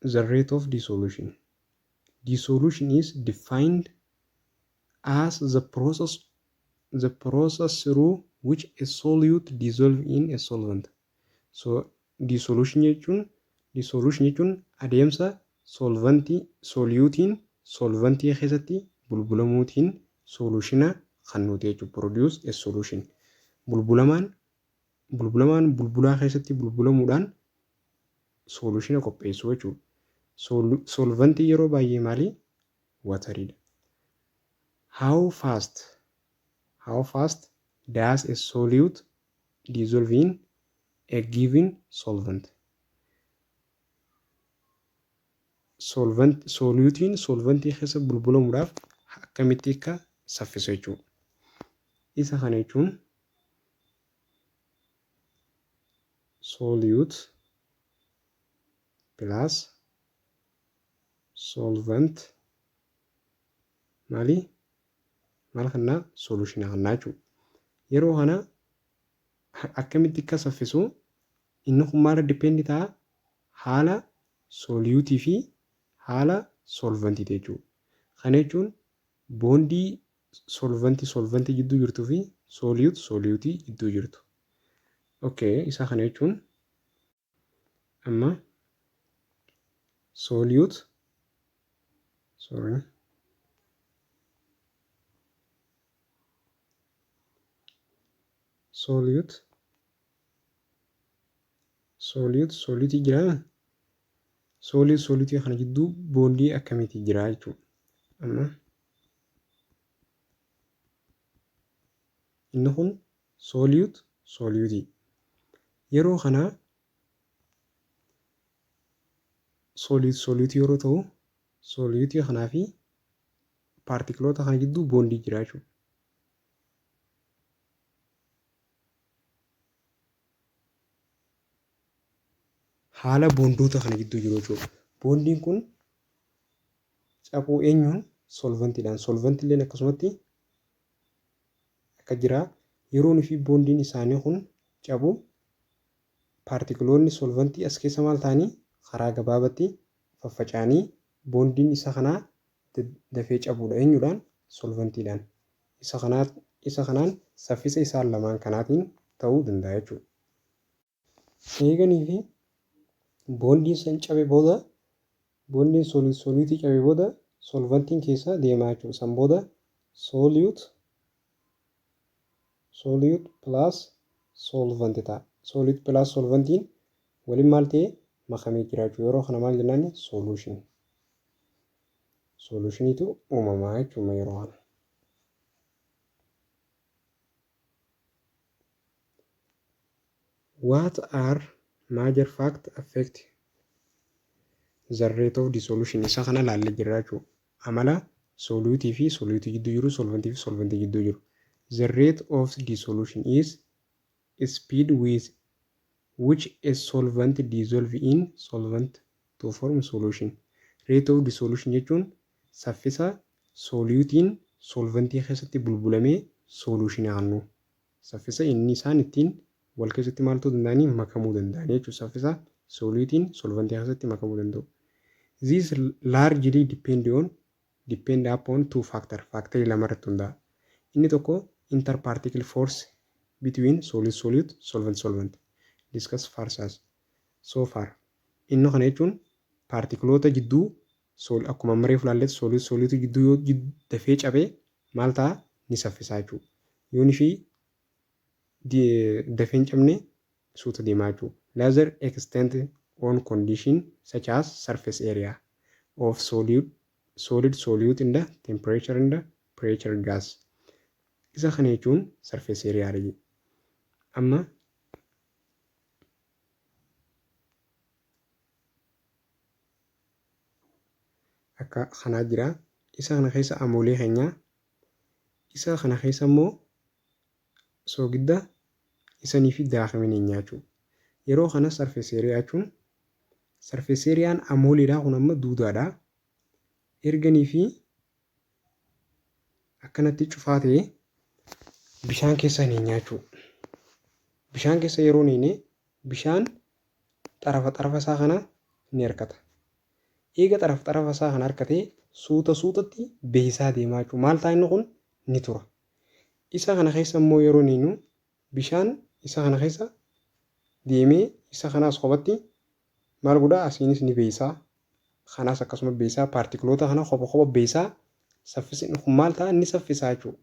the rate of dissolution. Dissolution is defined as the process through which a solute dissolves in a solvent. So dissolution jechuun adeemsa soliyuutiin solvantii keessatti bulbulamuutiin solushina kan nuti jechuudha. Produce a solution. Bulbulaa keessatti bulbulamuudhaan solushina qopheessuu jechuudha. Solvantii yeroo baay'ee maali? Wateridha. How fast does a solute dissolve in a given solvent? Solutiin solvantii keessa bulbulamuudhaaf akkamitti akka saffisu jechuudha. Isa kana jechuun solute plus solvent maal kanna solution kanna jechuudha. Yeroo kana akkamitti akka saffisu inni kun maal dipendi ta'a? Haala soliyuutii fi haala solvantii jechuudha. Kana jechuun boondii solvantii jidduu jirtuu fi soliyuutii jidduu jirtu. Okay, isa kana jechuun amma solute jira. Soliyuutii kana jidduu boondii akkamitti jira jechuudha. Amma inni kun soliyuutii. Yeroo kana soliyuutii yeroo ta'u soliyuutii kanaa fi paartikiloota kana jidduu boondii jira jechuudha. Haala boondoota kana gidduu jiru jechuudha. Boondiin kun cabuu eenyuun? Solvantiidhaan. Solvantiilleen akkasumatti akka jira. Yeroon fi boondiin isaanii kun cabu paartikiloonni solvantii as keessa maal ta'anii karaa gabaabatti faffaca'anii boondiin isa kanaa dafee cabuudha. Eenyuudhaan? Solvantiidhaan. Isa kanaan saffisa isaan lamaan kanaatiin ta'uu danda'a jechuudha. Eeganii fi boondiin san cabe booda boondiin soliyuutii cabe booda solvantiin keessa deemaa jechuudha. San booda solute plus solvant ta'a. Solute plus solvantiin waliin maal ta'e makamee jira jechuudha. Yeroo kana maal jennaan? Solution. Solutioniitu uumamaa jechuudha yeroo kana. What are major factors affect the rate of dissolution? Isa kana laallee jirra jechuudha. Amala soliyuutii fi soliyuutii jidduu jiru, solvantii fi solvantii jidduu jiru. The rate of dissolution is speed with which a solvent dissolve in solvent to form solution. Rate of dissolution jechuun saffisa soliyuutiin solvantii keessatti bulbulamee solution aannu. Saffisa inni isaan ittiin wal keessatti maaltu danda'anii makamuu danda'anii jechuudha. Saffisa soliyuutiin solvantii keessatti makamuu danda'u. These largely depend upon two factors. Factorii lama irratti hundaa'a. Inni tokko interparticle force between solute, solvent. Discuss so far. Inni kana jechuun paartikiloota jidduu akkuma maree fulaalletti soliyuutii jidduu yoo dafee cabee maal ta'a? Ni saffisaa jechuudha. Yoon fi dafee hin cabne suuta deemaa jechuudha. Laser extend on condition such as surface area of solid solute in the temperature and the pressure gas. Isa kana jechuun surface area dha. Amma akka kanaa jira. Isa kana keessa amoolee keenya. Isa kana keessa immoo soogidda isanii fi daakamanii nyaachuu. Yeroo kana surface area jechuun surface areaan amooleedhaa kun amma duudaadha. Erganii fi akkanatti cufaa ta'ee bishaan keessa ni nyaachuu. Bishaan keessa yeroo ni bishaan xarafa isaa kana ni hirkata. Eega xarafa isaa kan harkatee suutatti beeyisaa deemaa jechuudha. Maal ta'a inni kun ni tura. Isa kana keessa immoo yeroo inni bishaan isa kana keessa deemee isa kanaas kophatti maal godhaa asiinis ni beeyisaa. Kanaas akkasuma beeyisaa paartikiloota kana kopha beeyisaa saffisni kun maal ta'a inni saffisaa jechuudha.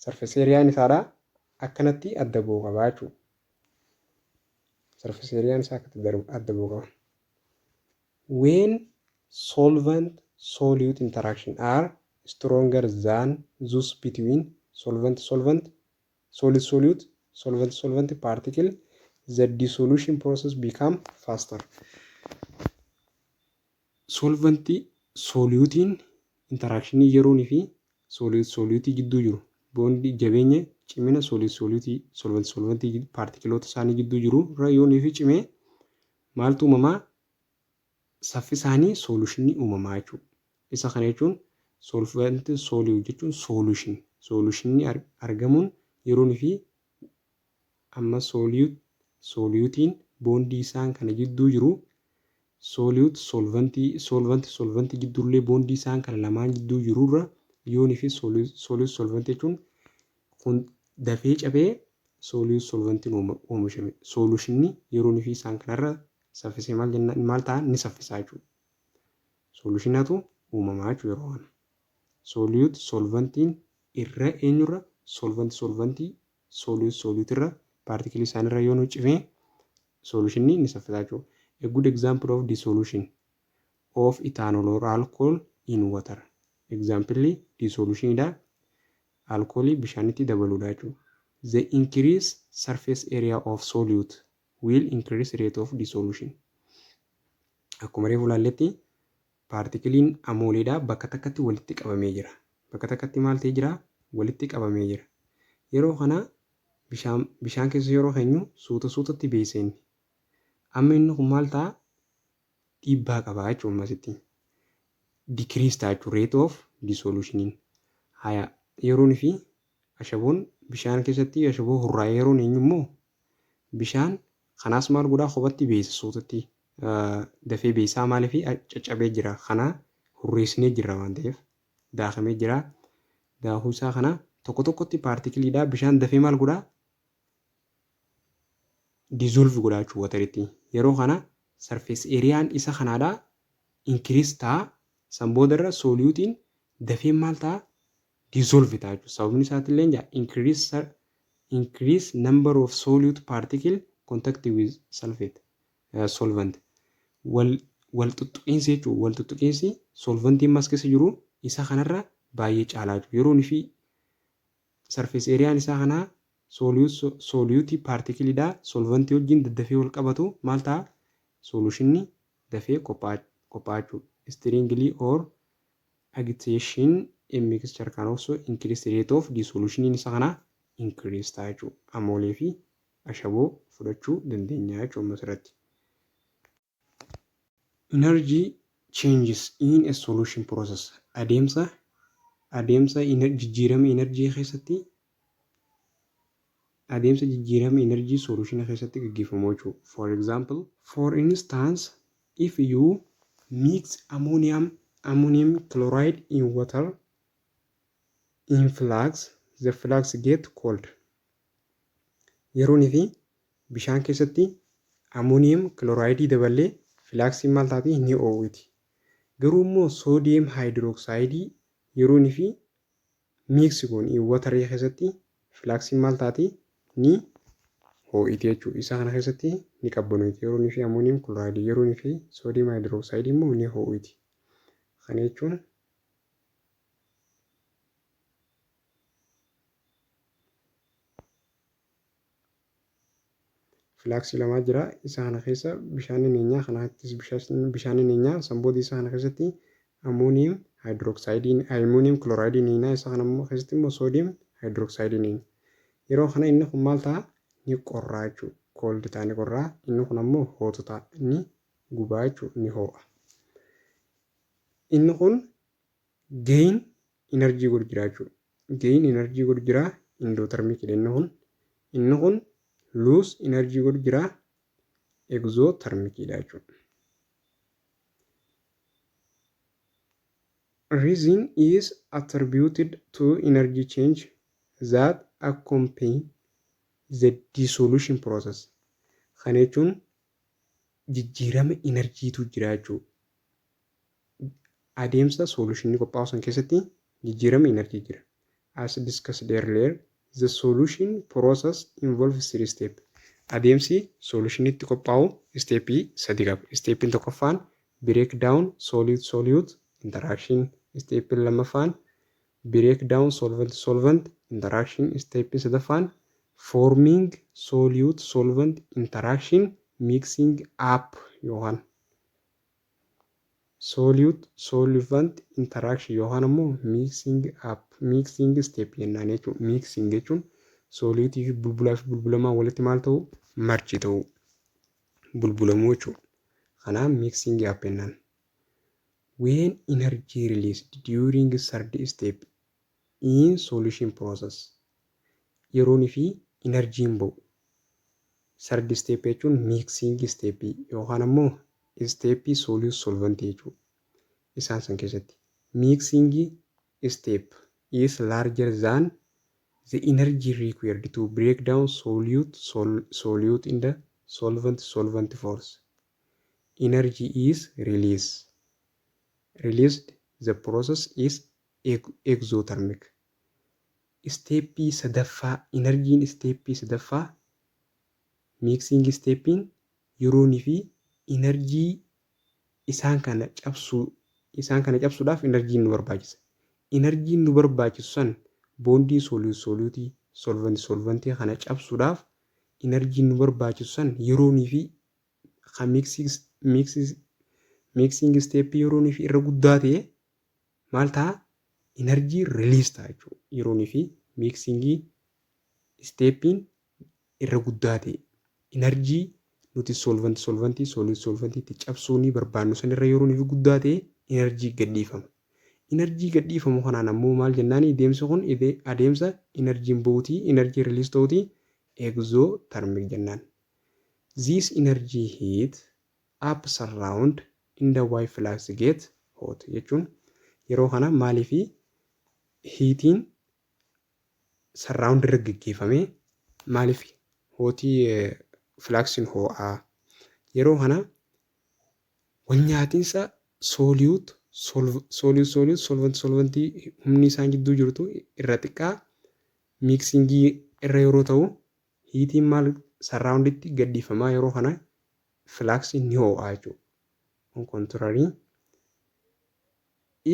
Sarfis eeriyaan isaadhaa akkanatti adda ba'uu qaba jechuudha. Sarfis eeriyaan isaa akkatti adda ba'uu qaba. When solvent solute interaction are stronger than those between solvent solute particle, the dissolution process become faster. Solvent solutiin interaction yeroonii fi solute gidduu jiru boondi jabeenya cimina solvent partikiloota isaanii gidduu jiru irra yoonii fi cimee maaltu uumamaa saffisaanii solutionii uumamaa jechuudha. Isa kana jechuun solvent solute jechuun solutionii argamuun yeroonii fi amma solutiin boondii isaan kana gidduu jiru solvent gidduullee boondii isaan kana lamaan gidduu jirurra yoonii fi solvent jechuun kun dafee cabee solventiin oomishame. Solutionii yeroonii fi isaan kanarra saffisee maal ta'a ni saffisaa jechuudha. Solutionatu uumamaa jechuudha yeroo kana. Solventiin irra eenyurra solventii solutirra paartikilii isaanirra yoo nu cimee solutionii ni saffisaa jechuudha. A good example of dissolution of ethanol or alcohol in water. Example dissolutionidha. Alkoolii bishaanitti dabaluudha jechuudha. The increased surface area of solute will increase rate of dissolution. Akkuma reefu ilaalletti paartikiliin amooleedhaa bakka takkatti walitti qabamee jira. Bakka takkatti maal ta'ee jira? Walitti qabamee jira. Yeroo kana bishaan keessa yeroo keenyu suutatti beeksisne. Amma inni kun maal ta'a? Dhiibbaa qabaa jechuudha masitti. Decrease ta'a jechuudha rate of dissolution. Haya yeroonii fi ashaboon bishaan keessatti ashaboo hurraa'ee yeroon eenyu immoo bishaan kanaas maal godhaa kophatti beeksisa suutatti dafee beeksisaa maaliif caccabee jira. Kana hurreessinee jirra waan ta'eef daakamee jira. Daakuu isaa kana tokkotti paartikiliidhaa bishaan dafee maal godhaa? Dissolve godhaa jechuudha wataritti. Yeroo kana surface areaan isa kanaadhaa increase ta'a. San boodarra solutiin dafee maal ta'a? Dissolve ta'a jechuudha. Sababni isaatiillee increase number of solute particle contact with solvent. Wal tuttuqiinsi jechuudha. Wal tuttuqiinsi solventiin mas keessa jiru isa kanarra baay'ee caalaa jechuudha. Yeroon fi surface areaan isaa kanaa solute particle solventii wajjin daddafee wal qabatu maal ta'a? Solutionii dafee qophaa'aa jechuudha. Strongly or agitation a mixture can also increase the rate of dissolution isa kana increase ta'a jechuudha. Amoolee fi ashaboo fudhachuu dandeenya jechuudha asirratti. Energy changes in a solution process. Adeemsa jijjiirama enerjii keessatti adeemsa jijjiirama enerjii solution keessatti gaggeeffamu jechuudha. For instance, if you mix ammonium chloride in water in flux, the flux get cold. Yeroonii fi bishaan keessatti ammonium chloride daballee flaksiin maal taati ni oowwiti. Garuu immoo sodium hydroxide yeroonii fi miiksikoon watarii keessatti flaksiin maal taati ni ho'iti jechuudha. Isa kana keessatti ni qabbanooti. Yeroonii fi ammonium chloride yeroonii fi sodium hydroxide immoo ni ho'iti. Kana jechuun flaksii lamaa jira. Isa kana keessa bishaan neenyaa kanaattis bishaan neenyaa sanboodii isa kana keessatti ammonium chloride neenyaa isa kana immoo keessatti immoo sodium hydroxide neenyaa. Yeroo kana inni kun maal ta'a? Ni qorraa jechuudha. Cold ta'a ni qorraa. Inni kun ammoo hootu ta'a. Inni gubaa jechuudha. Ni ho'a. Inni kun gain energy godhu jira jechuudha. Gain energy godhu jira endothermic inni kun lose energy godhu jira exothermic jechuudha. Reason is attributed to energy change that accompany the dissolution process. Kana jechuun jijjiirama enerjiitu jira jechuudha. Adeemsa solutionii qophaa'u san keessatti jijjiirama enerjii jira. As discussed earlier, the solution process involves 3 steps. Adeemsi solutionitti qophaa'u steepii 3 qaba. Steepiin tokkoffaan breakdown solute interaction. Steepiin lammaffaan breakdown solvent interaction. Steepiin sadaffaan forming solute solvent interaction mixing up yookaan solute solvent interaction yookaan immoo mixing step jennaan jechuudha. Mixing jechuun soliitii fi bulbulaa fi bulbulamaa walitti maal ta'u marchi ta'u bulbulamuu jechuudha. Kanaaf mixing up jennaan. When energy released during third step in solution process yeroonii fi enerjiin ba'u. Third step jechuun mixing step yookaan immoo steepii solute solvent jechuudha. Isaan san keessatti mixing step is larger than the energy required to break down solute in the solvent force. Energy is released. The process is exothermic. Steepii sadaffaa enerjiin steepii sadaffaa mixing steepiin yeroonii fi enerjii isaan kana cabsuudhaaf enerjiin nu barbaachisa. Enerjiin nu barbaachisu san boondii soluutii solventii kana cabsuudhaaf enerjiin nu barbaachisu san yeroonii fi mixing steepii yeroonii fi irra guddaa ta'e maal ta'a enerjii release ta'a jechuudha. Yeroonii fi mixing steepiin irra guddaa ta'e enerjii nuti solventii solventiitti cabsuu ni barbaannu san irra yeroonii fi guddaa ta'e enerjii gadhiifama. Enerjii gadhiifamu kanaan ammoo maal jennaani deemsi kun adeemsa enerjiin ba'uutii enerjii release ta'uutii exothermic jennaan. This energy heat up surround in the white flux get hot jechuun yeroo kana maalii fi hiitiin surround irra gaggeeffamee maaliif hootii flaxiin ho'aa yeroo kana wanyaatiinsa solute solventii humni isaan gidduu jirtu irra xiqqaa mixingii irra yeroo ta'u hiitiin maal surrounditti gadhiifamaa yeroo kana flaxiin ni ho'aa jechuudha. On contrary,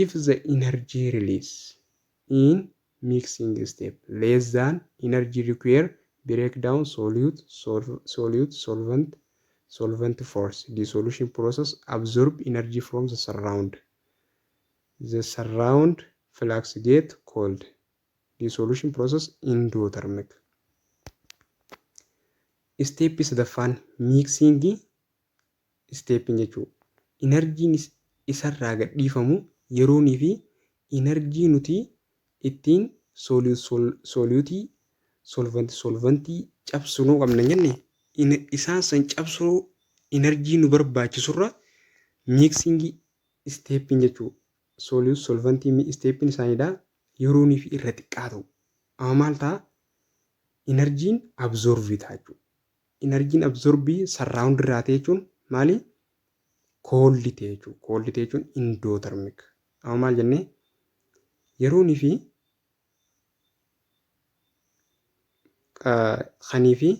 if the energy release in mixing step less than energy required breakdown solvent force dissolution process absorb energy from the surround flux get cold dissolution process endothermic. Step sadaffaan mixing step jechuudha. Enerjiin isarraa gadhiifamu yeroonii fi enerjii nuti ittiin soluutii solventii cabsuu qabna jenne isaan san cabsuu enerjii nu barbaachisurra mixing steepin jechuudha. Solventii steepin isaaniidha yeroonii fi irra xiqqaa ta'u. Amma maal ta'a enerjiin absorbii ta'a jechuudha. Enerjiin absorbii surround irraa ta'e jechuun maali? Cold ta'e jechuudha. Cold ta'e jechuun endothermic. Amma maal jennee yeroonii fi kanii fi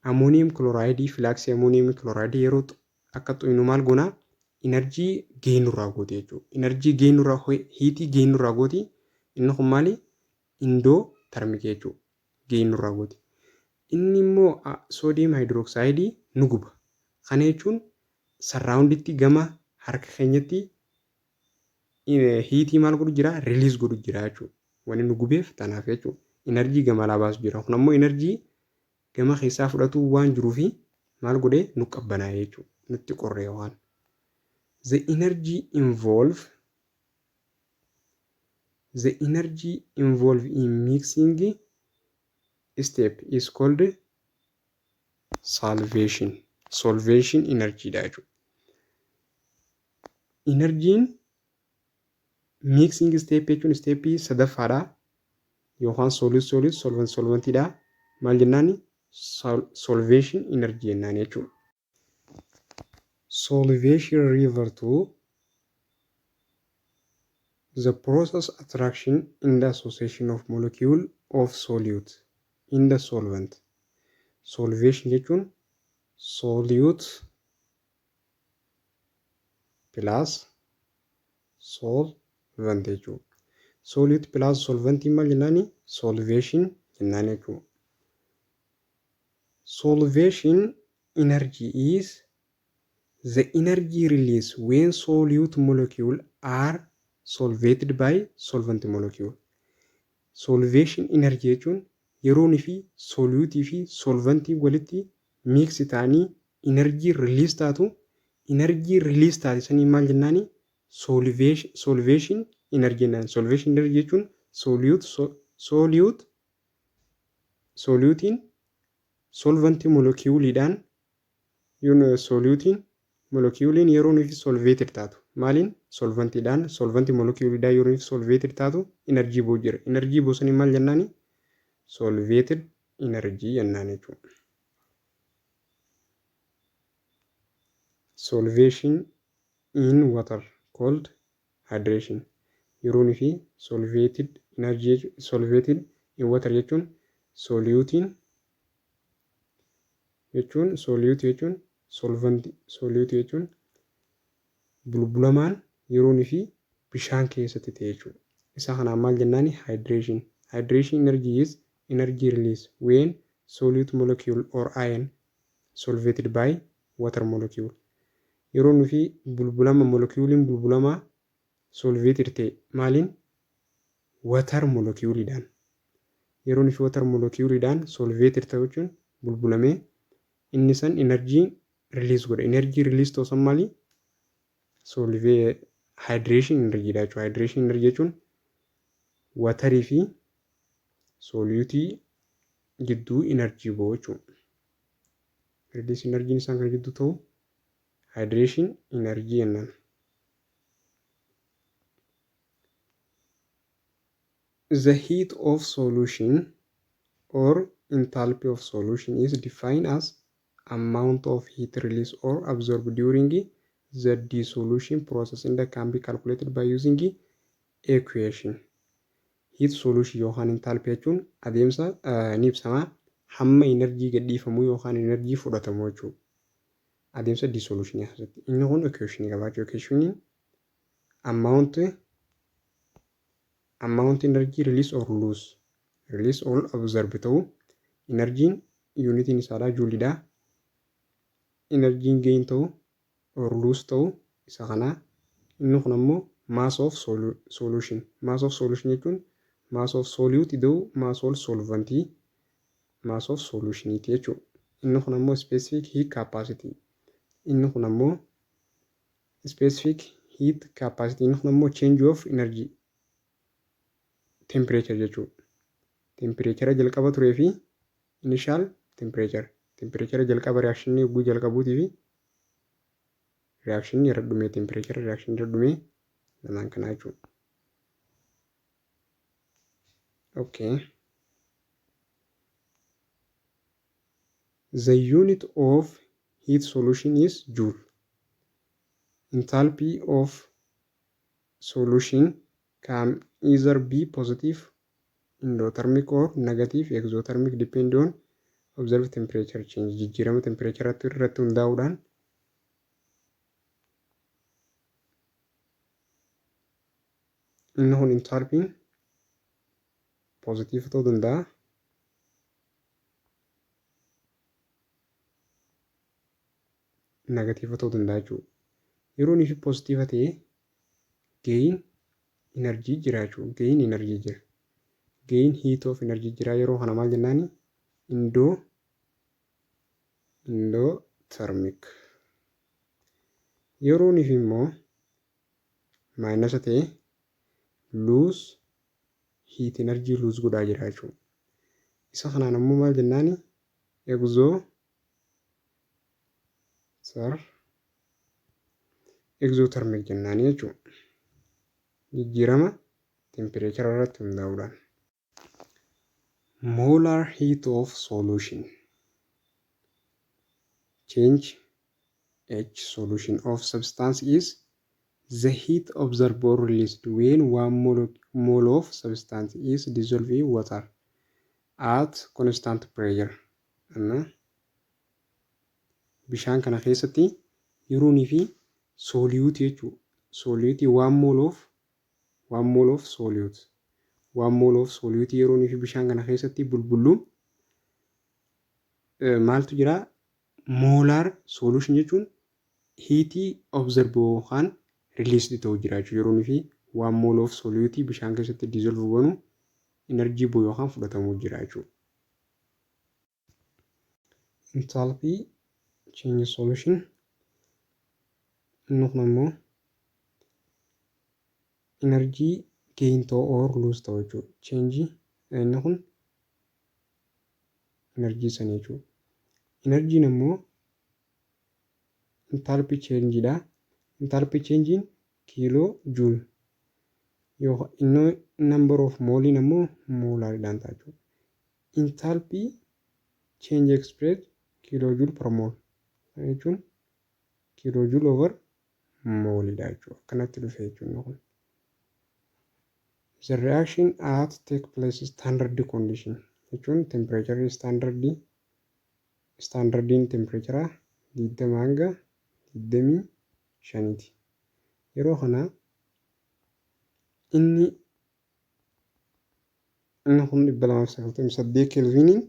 ammonium chloride flaxii ammonium chloride yeroo akka xuyinu maal goonaa enerjii geenurraa gooti jechuudha. Enerjii geenurraa hiitii geenurraa gooti inni kun maali? Endothermic jechuudha. Geenurraa gooti. Inni immoo sodium hydroxide nu guba. Kana jechuun surrounditti gama harka keenyatti hiitii maal godhu jira? Release godhu jira jechuudha. Wanni nu gubeef tanaaf jechuudha. Enerjii gama alaa baasu jira. Kun ammoo enerjii gama keessaa fudhatu waan jiruufi maal godhee nu qabbanaa jechuudha. Nutti qorree waan. The energy involved in mixing step is called solvation energy dha jechuudha. Enerjiin Mixing step jechuun steepii sadaffaadha. Yookaan solventiidha. Maal jennaani? Solvation energy jennaan jechuudha. Solvation refer to the process attraction in the association of molecule of solute in the solvent. Solvation jechuun solute plus solvent jechuudha. Solute plus solvent maal jennaani? Solvation jennaan jechuudha. Solvation energy is the energy released when solute molecule are solvated by solvent molecule. Solvation energy jechuun yeroonii fi soluutii fi solvantii walitti miiksi ta'anii energy release taatu. Energy release taate sanii maal jennaani? Solvation energy jennaan. Solvation energy jechuun soluutiin solvantii molecuuliidhaan soluutiin molecuuliin yeroonii fi solvated taatu. Maaliin? Solvantiidhaan solvantii molecuuliidhaan yeroonii fi solvated taatu energy buu jira. Energy buu sanii maal jennaani? Solvated energy jennaan jechuudha. Solvation in water called hydration. Yeroonii fi solvated energy solvated in water jechuun solute jechuun bulbulamaan yeroonii fi bishaan keessatti ta'e jechuudha. Isa kanaan maal jennaani? Hydration. Hydration energy is energy release when solute molecule or ion solvated by water molecule. Yeroonii fi bulbulama molecuuliin bulbulamaa solvated ta'e maaliin? Water molecuuliidhaan. Yeroonii fi water molecuuliidhaan solvated ta'u jechuun bulbulamee inni san energy release godha. Energy release ta'u san maali? Hydration energy dha jechuudha. Hydration energy jechuun watarii fi soluutii gidduu energy ba'u jechuudha. Release energy isaan kan gidduu ta'u hydration energy jennaan. The heat of solution or enthalpy of solution is defined as amount of heat released or absorbed during the dissolution process and can be calculated by using equation. Heat solution yookaan enthalpy jechuun adeemsa ni ibsama hamma energy gadhiifamuu yookaan energy fudhatamuu jechuudha. Adeemsa dissolution keessatti inni kun equation qabaachuu. Equationiin amount energy release or absorb ta'u energiin unitiin isaadha juulidha. Energiin gain ta'u or lose ta'u isa kana. Inni kun ammoo mass of solution. Mass of solution jechuun mass of solute ta'u mass of solventii mass of solutioniti jechuudha. Inni kun ammoo specific heat capacity. Inni kun ammoo specific heat capacity. Inni kun ammoo change of energy temperature jechuudha. Temperature jalqaba turee fi initial temperature. Temperature jalqaba reaction yogguu jalqabuutii fi reaction irra dhumee temperature reaction irra dhumee lamaan kanaa jechuudha. Okay. The unit of heat solution is joule. Enthalpy of solution can either be positive endothermic or negative exothermic depending on observed temperature change. Jijjiirama temperature irratti hundaa'uudhaan inni kun enthalpy positive ta'uu danda'a. Negative ta'uu danda'a jechuudha. Yeroo inni positive ta'e gain energy jira jechuudha. Gain energy jira. Gain heat of energy jira. Yeroo kana maal jennaani? Endothermic. Yeroo inni immoo minus ta'e lose heat energy lose godhaa jira jechuudha. Isa kanaan ammoo maal jennaani? Exothermic jennaani jechuudha. jijjiirama tempereechara irratti hundaa'uudhaan. Molar heat of solution. Change H solution of substance is the heat observed or released when 1 mole of substance is dissolved in water at constant pressure. Bishaan kana keessatti yeroonii fi solute jechuudha. Solute 1 mole of solute. 1 mole of solute yeroonii fi bishaan kana keessatti bulbuluun maaltu jira? Molar solution jechuun hiitii observed yookaan released ta'u jira jechuudha. Yeroonii fi 1 mole of solute bishaan keessatti dissolve goonu energy bu'u yookaan fudhatamu jira jechuudha. Enthalpy change solution. Inni kun immoo energy gain ta'u or lose ta'u jechuudha. Change inni kun energy sana jechuudha. Energy immoo enthalpy change dha. Enthalpy change kilo joule yookaan inni number of mole immoo molar dhaan ta'a jechuudha. Enthalpy change expressed kilojoule per mole jechuun kilojoule over mole dha jechuudha. Akkanatti dhufe jechuudha kun. The reaction at take place standard condition jechuun temperature standardiin temperature 20 hanga 25ti. Yeroo kana inni kun 298 kelviniin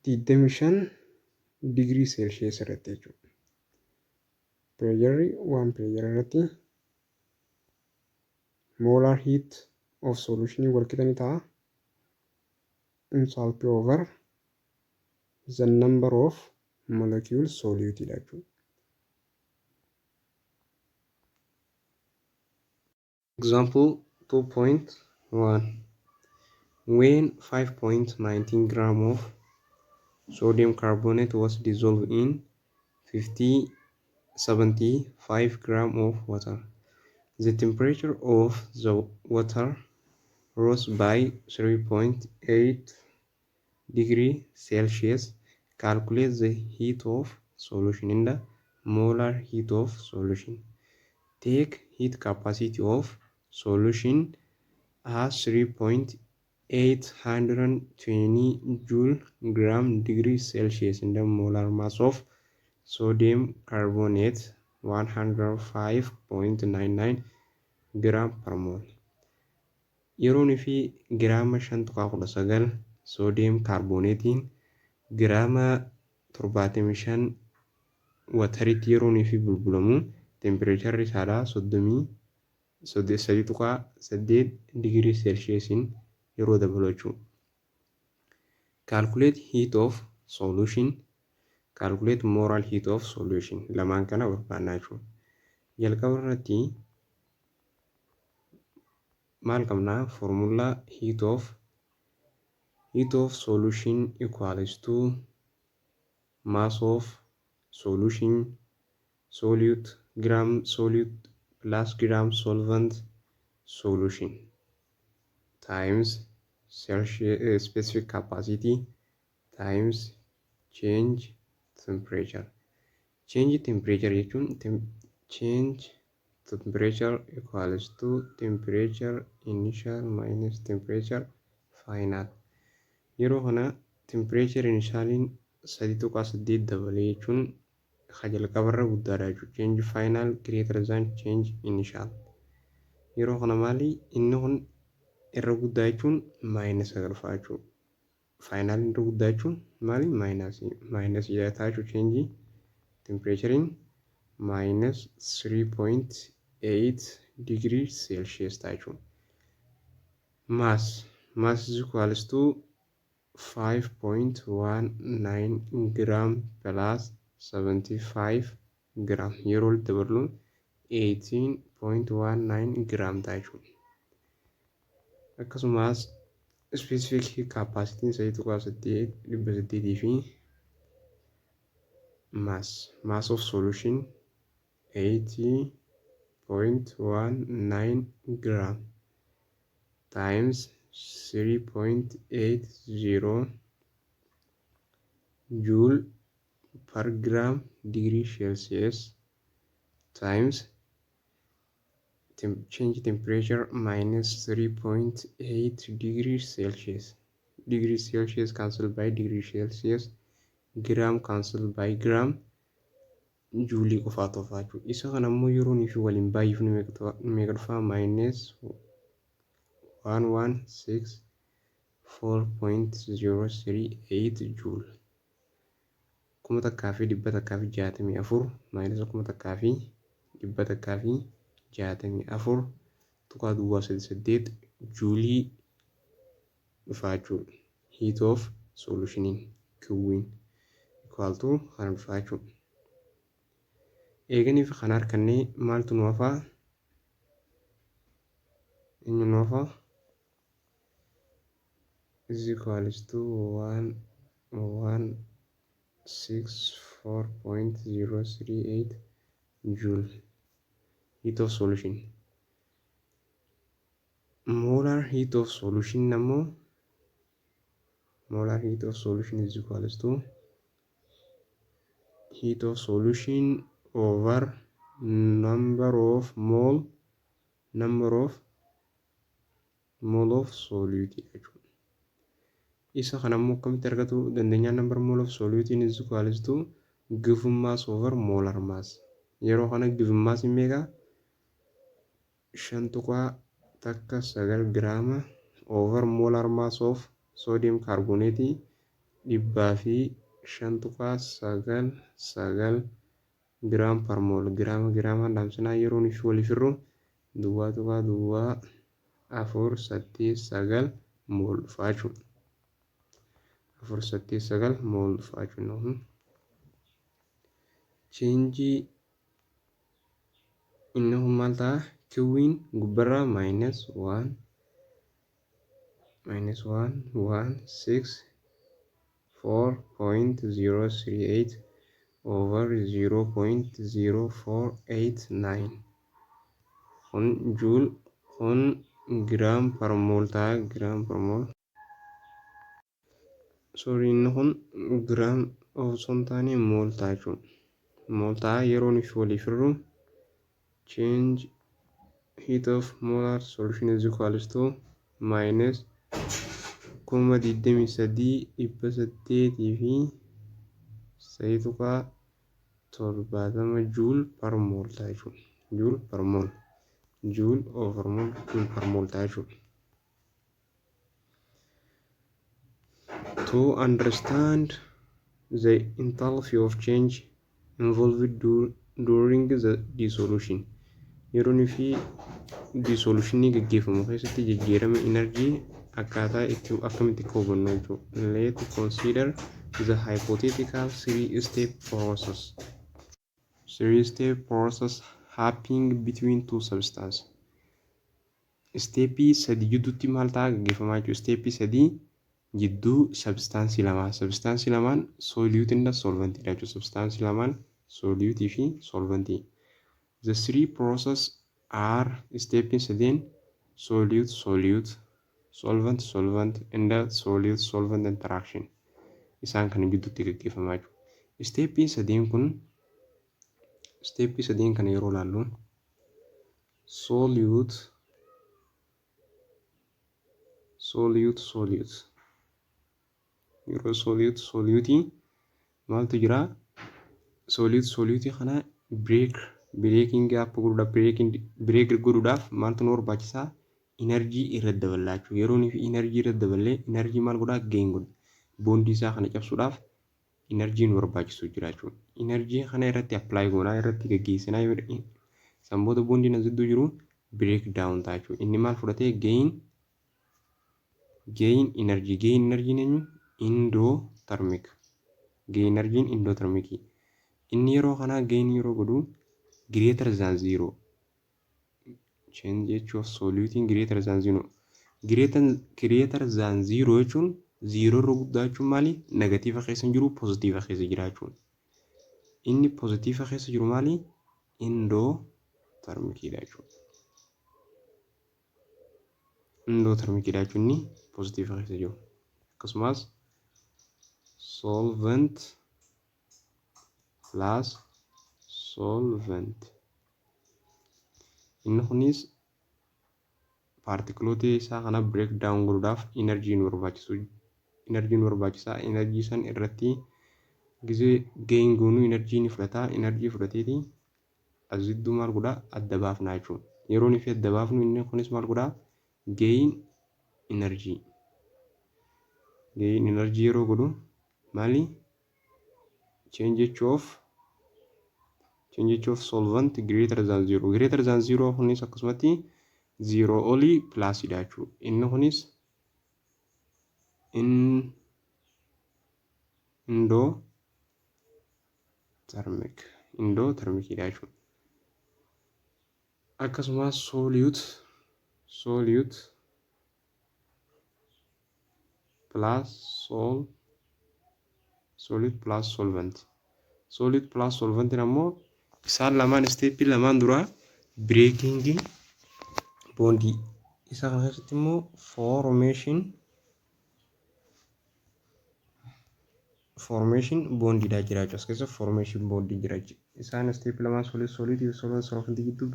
25 degree celsius irratti jechuudha. Pressure irratti molar heat of solution wal qixanii ta'a. Enthalpy over the number of molecules solute dha jechuudha. Example 2.1. When 5.19 gram of sodium carbonate was dissolved in 75 gram of water, the temperature of the water rose by 3.8 degree Celsius. Calculate the heat of solution in the molar heat of solution. Take heat capacity of solution as 3.820 joule gram degree Celsius in the molar mass of sodium carbonate 105.99 gram per mole. Yeroonii fi giraama 5.19 sodium carbonatein giraama 75 wataritti yeroonii fi bulbulamu tempereecharri isaadhaa 33.8 degree Celsiusiin yeroo dabalu jechuudha. Calculate heat of solution. Calculate molar heat of solution. Lamaan kana barbaannaa jechuudha. Jalqaba irratti maal qabnaa? Formula heat of solution equals to mass of solution solute gram solute plus gram solvent solution times Celsius specific capacity times change temperature. Change temperature jechuun change temperature equals to temperature initial minus temperature final. Yeroo kana temperature initialiin 3.8 dabalee jechuun jalqabarra guddaadha jechuudha. Change final greater than change initial. Yeroo kana maali? Inni kun irra guddaa jechuun maayinasi agarfaa jechuudha. Final irra guddaa jechuun maali? Maayinasi jedhataa jechuudha. Change temperaturein minus 3.8 degree Celsius ta'a jechuudha. Mass is equals to 5.19 gram plus 75 gram yeroo dabalu 18.19 gram ta'a jechuudha. Akkasumas specific capacity 3.8 fi mass of solution 80 0.19 gram times 3.80 joule per gram degree Celsius times change temperature minus 3.8 degrees Celsius. Degree Celsius cancelled by degree Celsius, gram cancelled by gram, juulii qofaatu hafaa jechuudha. Isa kana immoo yeroon fi waliin baay'ifnu meeqa dhufaa? Minus 1164.038 joule. 1164 minus 1164 tuqaa duwwaa 88 juulii dhufaa jechuudha. Heat of solutioniin Q'n equal to kana dhufaa jechuudha. Eeganiif kana harkannee maaltu nu hafaa? Inni nu hafaa is equals to 1164.038 joule. Heat of solution. Molar heat of solution namoo molar heat of solution is equals to heat of solution over number of mole of solute. Isa kana immoo akkamitti argachuu dandeenya? Number mole of solute is equals to given mass over molar mass. Yeroo kana given mass meeqa? 5.9 grama over molar mass of sodium carbonate 5.9 gram per mole. Grama damsinaa yeroo nuyi waliif irru duwwaa 489 mole dhufaa jechuudha. 489 mole dhufaa jechuudha. Change inni maal ta'a? Q'n gubbarraa minus 164.038 over 0.0489 on joule on gram per mole ta'a. Gram per mole. Sorry, inni kun gram osoo hin taane mole ta'a jechuudha. Mole ta'a yeroo nuyi waliif irru change heat of molar solution is equals to minus 23,800 fi 3.70 joule per mole ta'a jechuudha. Joule per mole. Joule over mole, joule per mole ta'a jechuudha. To understand the enthalpy of change involved during the dissolution. Yeroo fi dissolutionii gaggeeffamu keessatti jijjiirama energy akkaataa itti akkamitti hubannu jechuudha. Let's consider the hypothetical three-step process happening between two substances. Steepii sadii jidduutti maal ta'a gaggeeffamaa jechuudha. Steepii sadii jidduu substaansii lamaan solute inda solvent dha jechuudha. Substaansii lamaan solute fi solvent. The three processes are stepping sadeen solute, solvent and solute interaction. Isaan kana gidduutti gaggeeffamaa jechuudha. Steppii sadeen kana yeroo ilaallu solute yeroo solute maaltu jira? Solute kana breaking godhuudhaaf maaltu nu barbaachisaa? Energy irratti daballaa jechuudha. Yeroo nuyi energy irratti daballee energy maal godhaa? Gain godha. Bondii isaa kana cabsuudhaaf energy nu barbaachisu jira jechuudha. Energy kana irratti apply goonaa irratti gaggeessinaa san booda bondiin as gidduu jiru break down ta'a jechuudha. Inni maal fudhatee? Gain energy eenyu? Endothermic. Gain energy endothermic. Inni yeroo kana gain yeroo godhu greater than 0. Change of soluting greater than 0. Greater than 0 jechuun 0 irra guddaa jechuun maali? Negatiiva keessa hin jiru, positiiva keessa jira jechuudha. Inni positiiva keessa jiru maali? termikiidha jechuudha. Endootermikiidha jechuun inni poozitiiva keessa jiru. Akkasumas solvent plus solvent. Inni kunis paartikiloota isaa kana break down godhuudhaaf energy nu barbaachisaa. Energy san irratti gisee gain goonuu energy ni fudhata. Energy fudhateeti asidduu maal godhaa adda baafna jechuudha. Yeroo nuti adda baafnu inni kunis maal godhaa gain energy. Gain energy yeroo godhu maali change of solvent greater than 0. Greater than 0 kunis akkasumatti 0 olii plus dha jechuudha. Inni kunis endothermicidha jechuudha. Akkasumas solute plus solvent. Solute plus solvent ammoo isaan lamaan steepii lamaan dura breaking bondii isa kana keessatti immoo formation bondii dha jira jechuudha. As keessa formation bondii jira jechuudha. Isaan steepii lamaan solute solvent gidduu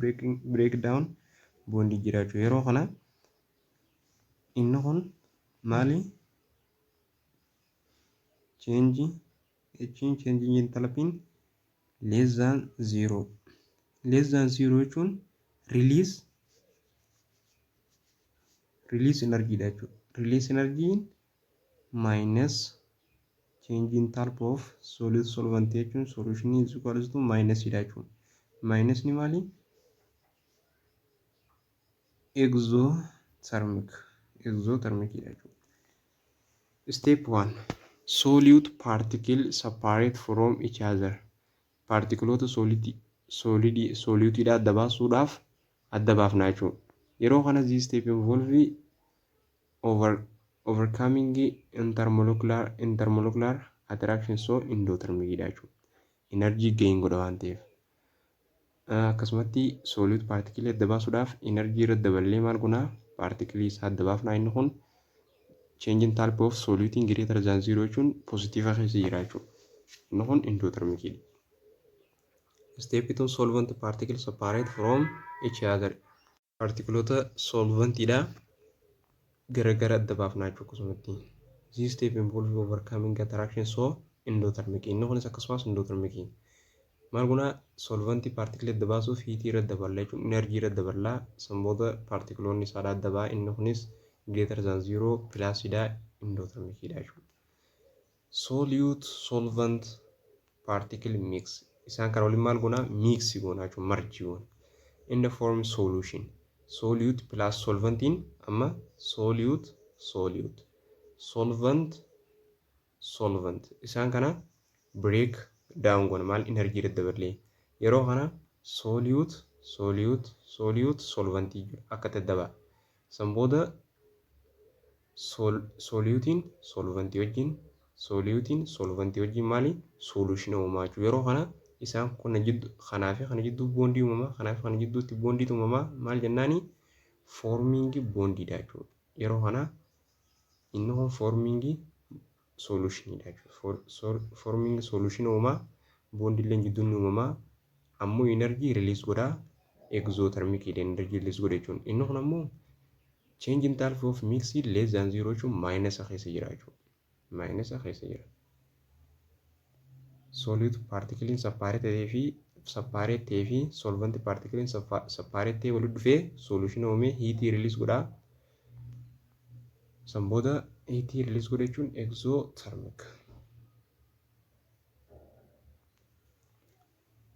break down bondii jira jechuudha. Yeroo kana inni kun maali changing enthalpy less than 0. Less than 0 jechuun release energy dha jechuudha. Release energy minus change enthalpy of solute solvent jechuun solution is equals to minus dha jechuudha. Minus ni maali exothermic dha jechuudha. Step 1 solute particle separate from each other. Partikiloota solididha adda baasuudhaaf adda baafna jechuudha. Yeroo kana this step involve overcoming intermolecular attraction so endothermicidha jechuudha. Energy gain godha waan ta'eef. Akkasumatti solute particle adda baasuudhaaf energy irra daballee maal goona particle isaa adda baafna. Inni kun change enthalpy of solute greater than 0 jechuun positive keessa jira jechuudha. Inni kun endothermicidha. Step 2 solvent particles separate from each other. Partikiloota solventidha garagara adda baafna jechuudha. Akkasumatti this step involve overcoming attraction so endothermic. Inni kunis akkasumas endothermic. Maal goona solvent particle adda baasuuf heat irra daballa jechuudha. Energy irra daballa sanbooda partikiloonni isaa adda ba'a. Inni kunis greater than 0 plus dha endothermicidha jechuudha. Solute solvent particle mix. Isaan kana waliin maal goona mix goona jechuudha. Merge goona. In the form solution. Solute plus solventiin amma solute solvent isaan kana break down goona maal energy irra daballee. Yeroo kana solute solventii akka ta'e daba. Sanbooda solutiin solventii wajjin maali solution uumamaa jechuudha. Yeroo kana isaan kun kana jidduu bondii uumamaa kanaaf kana jidduutti bondii uumamaa maal jennaani forming bondii dha jechuudha. Yeroo kana inni kun forming solution dha jechuudha. Forming solution uumamaa bondii illee jidduun uumamaa ammoo energy release godha exothermic energy release godha jechuudha. Inni kun ammoo change enthalpy of mixed less than 0 jechuun minus keessa jira jechuudha. Minus keessa jira. Solute particle separate fi solvent particle separate walitti dhufee solution uumee heat release godha. Sanbooda heat release godha jechuun exothermic.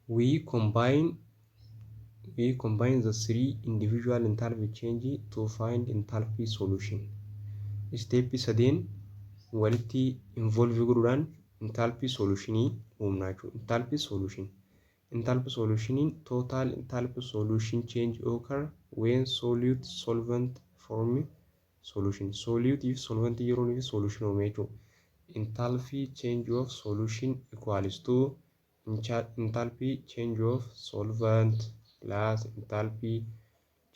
We combine the three individual enthalpy change to find enthalpy solution. Step 3 walitti involve godhuudhaan enthalpy solutionii uumna jechuudha. Enthalpy solution total enthalpy solution change occur when solute solvent form solution. Solute if solvent yeroo nuti solution uume jechuudha. Enthalpy change of solution equals to enthalpy change of solvent plus enthalpy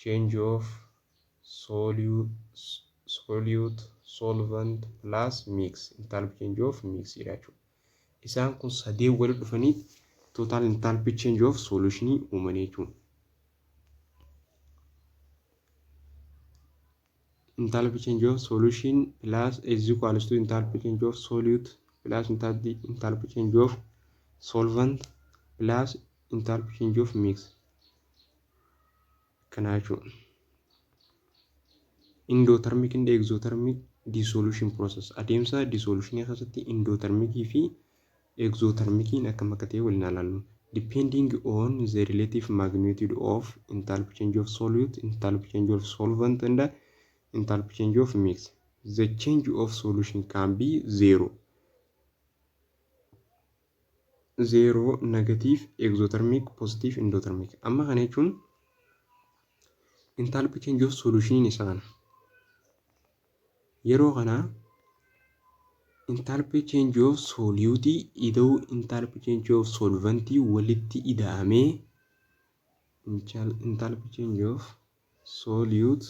change of solute solvent plus mix enthalpy change of mix jechuudha. Isaan kun sadeen walitti dhufanii total enthalpy change of solution uuman jechuudha. Enthalpy change of solution plus is equals to enthalpy change of solute plus enthalpy change of solvent plus enthalpy change of mix. Kana jechuudha. Endothermic and exothermic dissolution process. Adeemsa dissolution keessatti endothermic fi exothermic akkam akka ta'e waliin ilaallu. Depending on the relative magnitude of enthalpy change of solute, enthalpy change of solvent and enthalpy change of mix, the change of solution can be zero, negative, exothermic, positive, endothermic. Amma kana jechuun enthalpy change of solution isa kana. Yeroo kana enthalpy change of solute ida'u enthalpy change of solvent walitti ida'amee enthalpy change of solute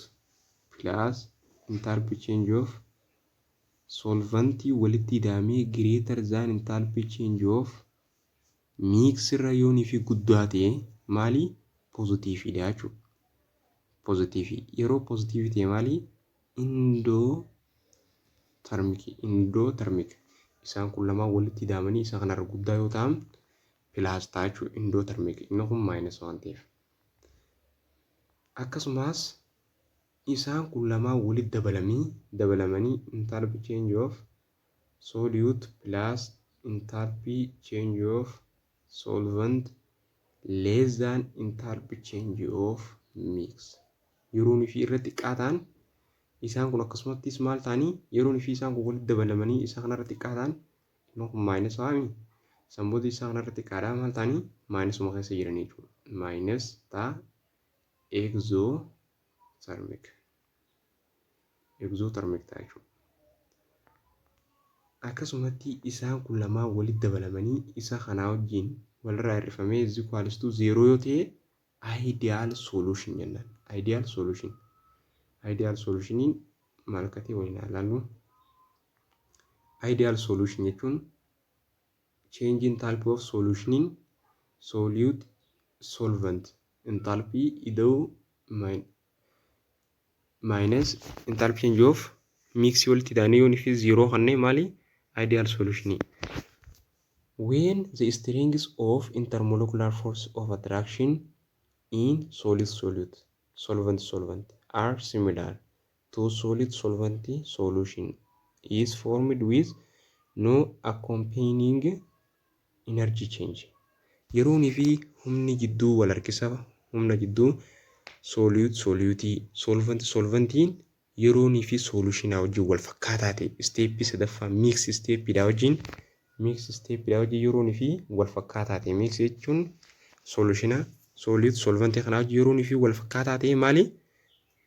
plus enthalpy change of solvent walitti ida'amee greater than enthalpy change of mix irra yoonii fi guddaa ta'e maali positive dha jechuudha. Positive yeroo positive ta'e maali endothermic isaan kun lama walitti ida'amanii isa kanarra guddaa yoo ta'an plus ta'a jechuudha endothermic inni kun minus waan ta'eef. Akkasumas isaan kun lama walitti dabalamanii enthalpy change of solute plus enthalpy change of solvent less than enthalpy change of mix. Yeroon fi irratti xiqqaataan isaan kun akkasumattis maal ta'anii yeroon fi isaan kun walitti dabalamanii isa kanarratti xiqqaataan inni kun minus waami. Sambooti isa kanarratti xiqqaadhaa maal ta'anii minus uma keessa jiran jechuudha. Minus ta'a exothermic ta'a jechuudha. Akkasumatti isaan kun lamaan walitti dabalamanii isa kanaa wajjin walirraa hir'ifamee is equals to 0 yoo ta'e ideal solution jennaan. Ideal solutioniin maal akka ta'e waliin ilaallu. Ideal solution jechuun change enthalpy of solution solute solvent enthalpy ida'u minus enthalpy change of mix walitti ida'anii yoonii fi 0 kanneen maali ideal solution. When the strengths of intermolecular force of attraction in solvent are similar to solid solvent solution is formed with no accompanying energy change. Yeroon fi humni jidduu wal harkisa humna jidduu solventiin yeroon fi solution wajjin wal fakkaataa ta'e step sadaffaa mix step wajjin yeroon fi wal fakkaataa ta'e mix jechuun solvent kana wajjin yeroon fi wal fakkaataa ta'e maali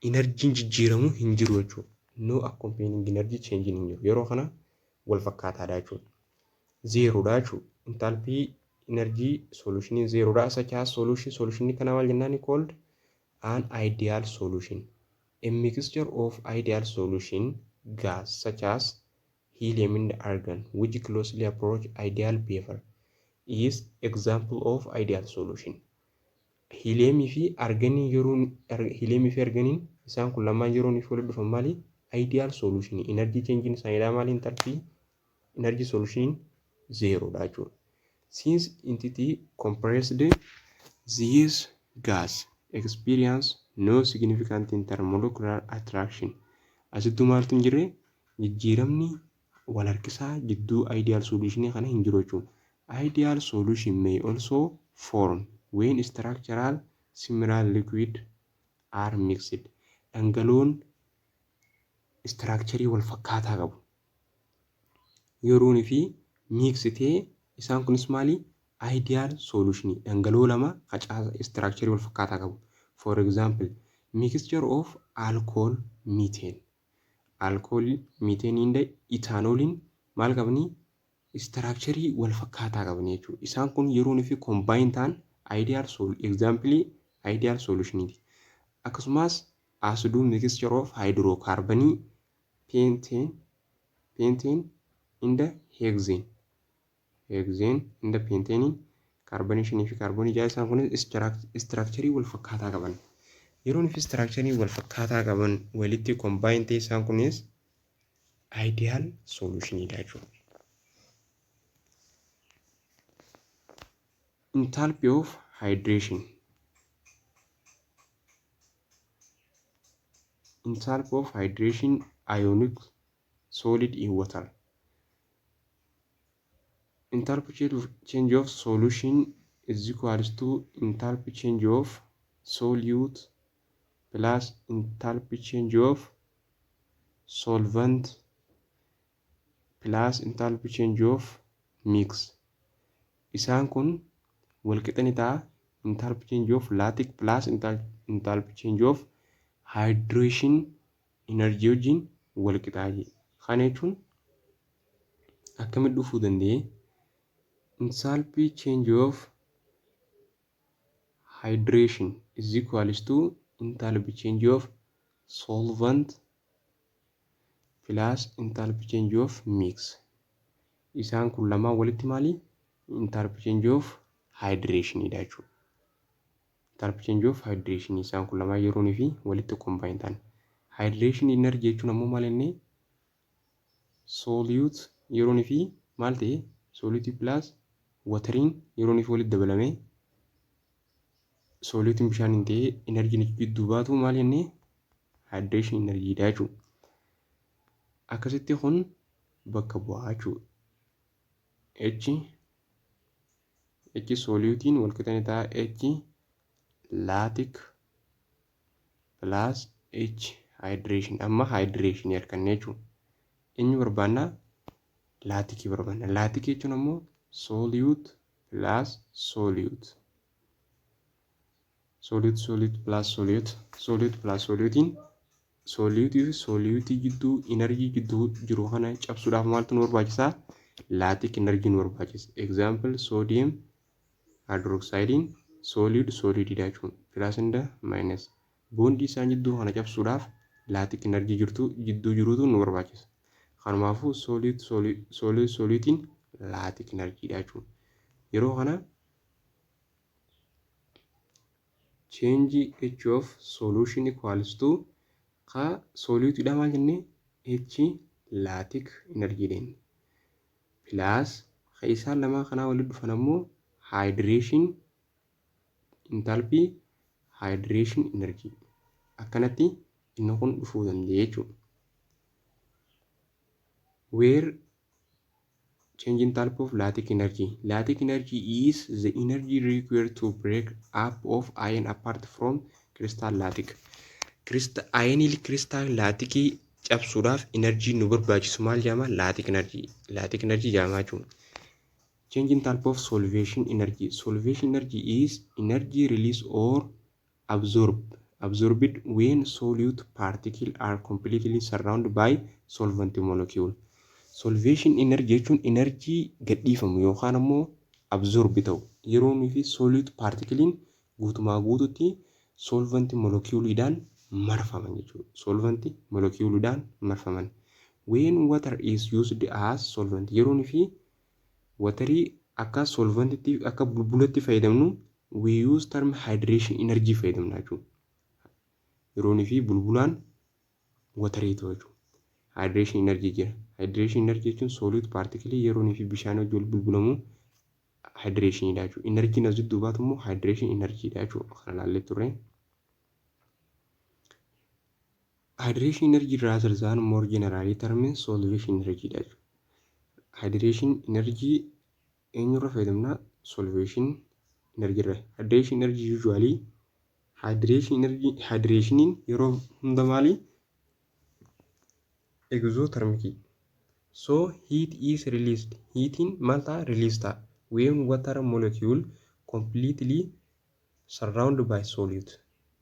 energy jijjiiramu hin jiru jechuudha. No accompanying energy change hin jiru. Yeroo kana wal fakkaataadha jechuudha. Zero dha jechuudha. Enthalpy energy solution zero dha. Such as solution kana maal jennaan called an ideal solution. A mixture of ideal solution gas such as helium and argon which closely approach ideal behavior is example of ideal solution. Helium fi argoniin isaan kun lamaan yeroon fi walitti dhufan maali ideal solution energy change isaaniidha maali enthalpy energy solution zero dha jechuudha. Since entity compressed these gas experience no significant intermolecular attraction. Asittuu maaltu hin jirre jijjiiramni wal harkisaa jidduu ideal solution kana hin jiru jechuudha. Ideal solution may also form when structural similar liquid are mixed. Dhangaloon structure wal fakkaataa qabu. Yeroon fi mixitee isaan kunis maali ideal solution dhangaloo lama facaasaa structure wal fakkaataa qabu. For example, mixture of alcohol methane. Alcohol methane and ethanol maal qabni structure wal fakkaataa qabni jechuudha. Isaan kun yeroon fi combine ta'an ideal solution example ideal solution. Akkasumas acidic mixture of hydrocarbon, pentane and hexane. In the pentane carbonation fi carbon ija isaan kun structure wal fakkaataa qaban. Yeroo fi structure wal fakkaataa qaban walitti combine ta'e isaan kunis ideal solution dha jechuudha. Enthalpy of hydration. Enthalpy of hydration ionic solid in water. Enthalpy change of solution is equals to enthalpy change of solute plus enthalpy change of solvent plus enthalpy change of mix. Isaan kun wal qixani ta'a enthalpy change of lattice plus enthalpy change of hydration energy wajjin wal qixaaji. Kana jechuun akkamitti dhufuu danda'e? Enthalpy change of hydration is equals to enthalpy change of solvent plus enthalpy change of mix. Isaan kun lama walitti maali? Enthalpy change of hydration dha jechuudha. Enthalpy change of hydration isaan kun lama yeroon fi walitti combine ta'an. Hydration energy jechuun ammoo maal inni? Solute yeroon fi maal ta'e? Solute plus watering yeroon fi walitti dabalame solute bishaan hin ta'e energy gidduu baatu maal inni? Hydration energy dha jechuudha. Akkasitti kun bakka bu'aa jechuudha. H solutiin wal qixani ta'a H lattice plus H hydration. Amma hydration harkanne jechuudha. Eenyu barbaanna? Lattice barbaanna. Lattice jechuun ammoo solute plus solute. Solute plus solute. Solute plus solutiin solute jidduu energy jidduu jiru kana cabsuudhaaf maaltu nu barbaachisaa? Lattice energy nu barbaachisa. Example sodium hydroxide solid dha jechuudha. Plus and minus. Bondi isaan jidduu kana cabsuudhaaf lattice energy jidduu jirutu nu barbaachisa. Kanumaafuu solutiin lattice energy dha jechuudha. Yeroo kana change H of solution equals to ka solute dha maal jenne? H lattice energy dha. Plus ka isaan lama kana walitti dhufan ammoo hydration enthalpy hydration energy. Akkanatti inni kun dhufuu danda'a jechuudha. Where change enthalpy of lattice energy. Lattice energy is the energy required to break up of ion apart from crystal lattice. Ion crystal lattice cabsuudhaaf energy nu barbaachisu maal jedhama? Lattice energy. Lattice energy jedhama jechuudha. Change enthalpy of solvation energy. Solvation energy is energy released or absorbed when solute particles are completely surrounded by solvent molecule. Solvation energy jechuun energy gadhiifamu yookaan ammoo absorb ta'u yeroo fi solute particlein guutumaa guututti solvent moleculeidhaan marfaman jechuudha. Solvent moleculeidhaan marfaman. When water is used as solvent yeroo fi waterii akka solventitti akka bulbulatti fayyadamnu we use term hydration energy fayyadamna jechuudha. Yeroo fi bulbulaan waterii ta'u jechuudha. Hydration energy jira. Hydration energy jechuun solute particle yeroo fi bishaan wajjin bulbulamu hydration dha jechuudha. Energy as dubbaatu immoo hydration energy dha jechuudha. Kana ilaallee turre. Hydration energy rather than more generally term solvation energy dha jechuudha. Hydration energy eenyurra fayyadamna? Solvation energy irra. Hydration energy usually hydration yeroo hunda maali? Exothermic. So heat is released. Heating malta released when water molecule completely surrounded by solute.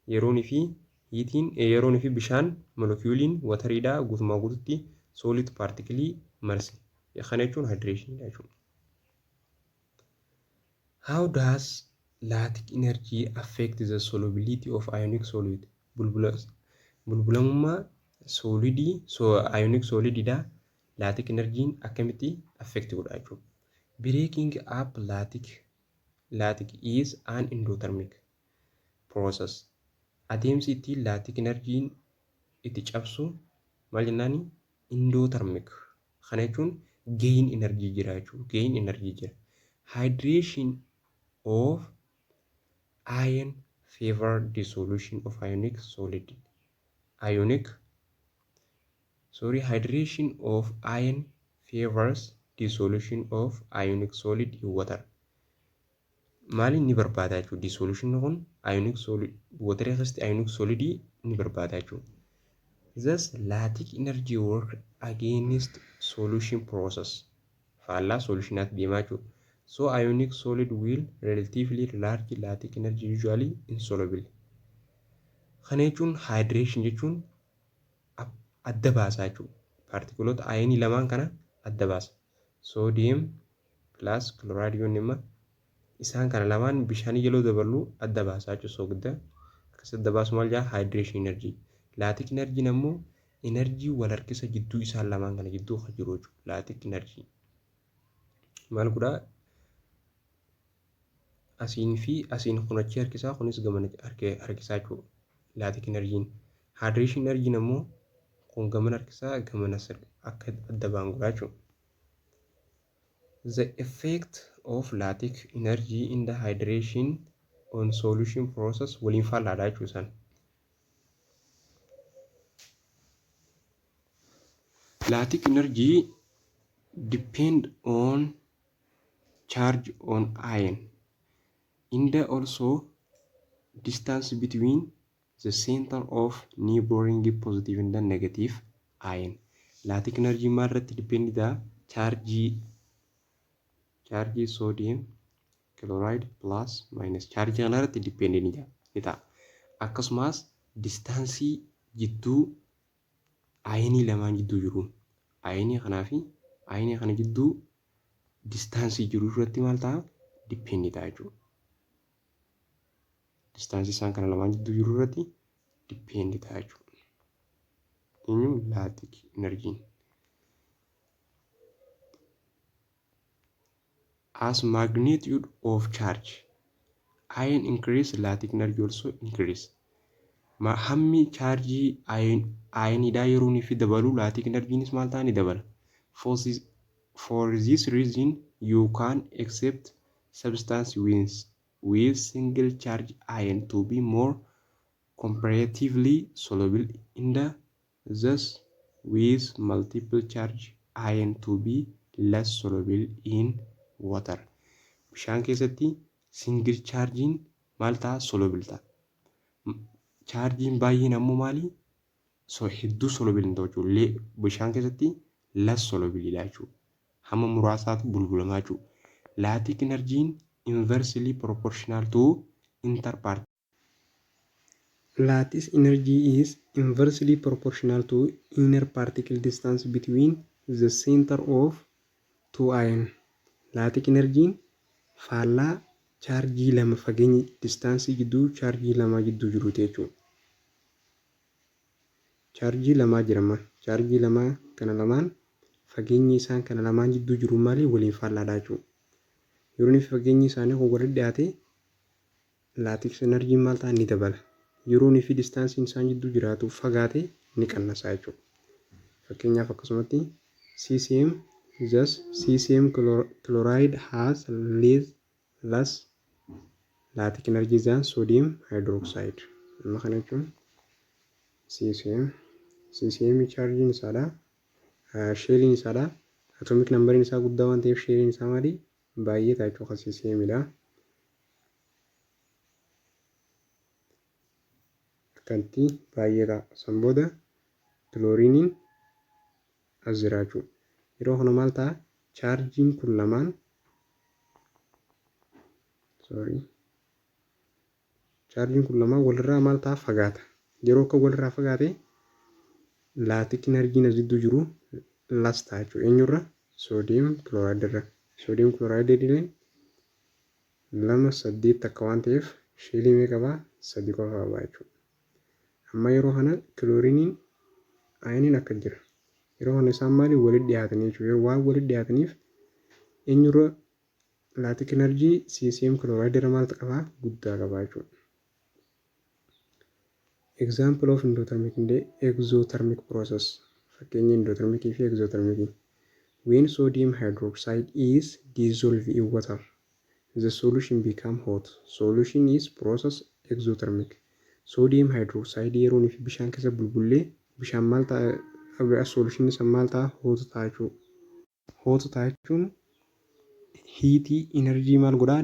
Yeroo fi bishaan moleculein wateriidha guutumaa guututti solute particle marse. Kana jechuun hydration dha jechuudha. How does laatic energy affect the solubility of ionic solid. Bulbulamummaa ionic solididha. Laatic energy akkamitti affect godha jechuudha. Breaking up laatic is an endothermic process. Adeemsi ittiin laatic energy itti cabsu maal jennaani? Endothermic. Kana jechuun gain energy jira jechuudha. Gain energy jira. Hydration of iron favor dissolution of ionic solid. Hydration of iron favors dissolution of ionic solid in water. Maali ni barbaada jechuudha. Dissolution kun ionic solid water keessatti ionic solid ni barbaada jechuudha. Thus laatic energy work against solution process. Faallaa solutionaatti deemaa jechuudha. So ionic solid will relatively large laatic energy usually insoluble. Kana jechuun hydration jechuun adda baasaa jechuudha. Paartikuloota ayinii lamaan kana adda baasa. Sodium plus chloride yoon imma isaan kana lamaan bishaan yeroo daballu adda baasaa jechuudha. Soogidda akkas adda baasu maal jedhaa? Hydration energy. Laatic energy ammoo energy wal harkisa jidduu isaan lamaan kana jidduu kan jiru jechuudha. Laatic energy maal godhaa? Asiin fi asiin kun achi harkisaa kunis gamana harkisaa jechuudha. Laatic energy. Hydration energy ammoo kun gamana harkisaa gamana akka adda baan godhaa jechuudha. The effect of laatic energy in the hydration on solution process waliin faallaadha jechuudha isaan. Laatic energy depend on charge on ion and also distance between the center of neighboring positive and negative ion. Laatic energy maalirratti dipendidha? Chargii sodium chloride plus minus chargii kanarratti dipendidha ni ta'a. Akkasumas distaansii jidduu ayinii lamaan jidduu jiru. Ayinii kanaa fi ayinii kana jidduu distaansii jiru irratti maal ta'a? Dipendidha jechuudha. Distaansii isaan kana lamaan jidduu jiru irratti dipendidha jechuudha. Eenyu? Laatic energy. As magnitude of charge ion increase, laatic energy also increase. Hammi chargii ayiniidhaa yeroo inni fi dabalu laatic energynis maal ta'a? Ni dabala. For this reason you can accept substance with single charge ion to be more comparatively soluble in the thus with multiple charge ion to be less soluble in water. Bishaan keessatti single chargiin maal ta'a? Soluble ta'a. Chargiin baay'een ammoo maali? Hedduu soluble hin ta'u jechuudha. Bishaan keessatti less soluble dha jechuudha. Hamma muraasaatu bulbulamaa jechuudha. Laatic energy'n inversely proportional to interparticle. Lattice energy is inversely proportional to inner particle distance between the center of two ions. Laatic energy'n faallaa chaarjii lama fageenyi distaansii jidduu chaarjii lamaa jidduu jiru jechuudha. Chaarjii lamaa jirama. Chaarjii lamaa kana lamaan fageenyi isaan kana lamaan jidduu jiru maali? Waliin faallaadha jechuudha. Yeroo inni fageenyi isaanii kun walitti dhiyaate laatic energy maal ta'a? Ni dabala. Yeroo inni fi distaansiin isaan jidduu jiraatu fagaate ni qannasa jechuudha. Fakkeenyaaf akkasumatti CCM chloride has less laatic energy than sodium hydroxide. Amma kana jechuun CCM chargiin isaadha. Sheeliin isaadha. Atomic numberiin isaa guddaa waan ta'eef sheeliin isaa maali? Baay'ee ta'a jechuudha. CCMidha. Akkanatti baay'ee ta'a. San booda kilooriiniin as jira jechuudha. Yeroo kana maal ta'a? Chaarjiin kun lamaan walirraa maal ta'a? Fagaata. Yeroo akka walirraa fagaate laatic energy'n as jidduu jiru las ta'a jechuudha. Eenyurra? Sodium chloride irra. Sodium chloride illee 2 8 akka waan ta'eef sheelii meeqa qabaa? 3 qofa qabaa jechuudha. Amma yeroo kana kilooriiniin ayiniin akka jira. Yeroo kana isaan maali walitti dhiyaatanii jechuudha. Yeroo waan walitti dhiyaataniif eenyurra laatik enerjii CCM chloride irra maaltu qabaa? Guddaa qabaa jechuudha. Example of endothermic and exothermic process. Fakkeenya endothermic fi exothermic. When sodium hydroxide is dissolved in water, the solution become hot. Solution is process exothermic. Sodium hydroxide yeroo fi bishaan keessa bulbulee bishaan maal ta'a solution isa maal ta'a hot ta'a jechuudha. Hot ta'a jechuun hiitii enerjii maal godhaa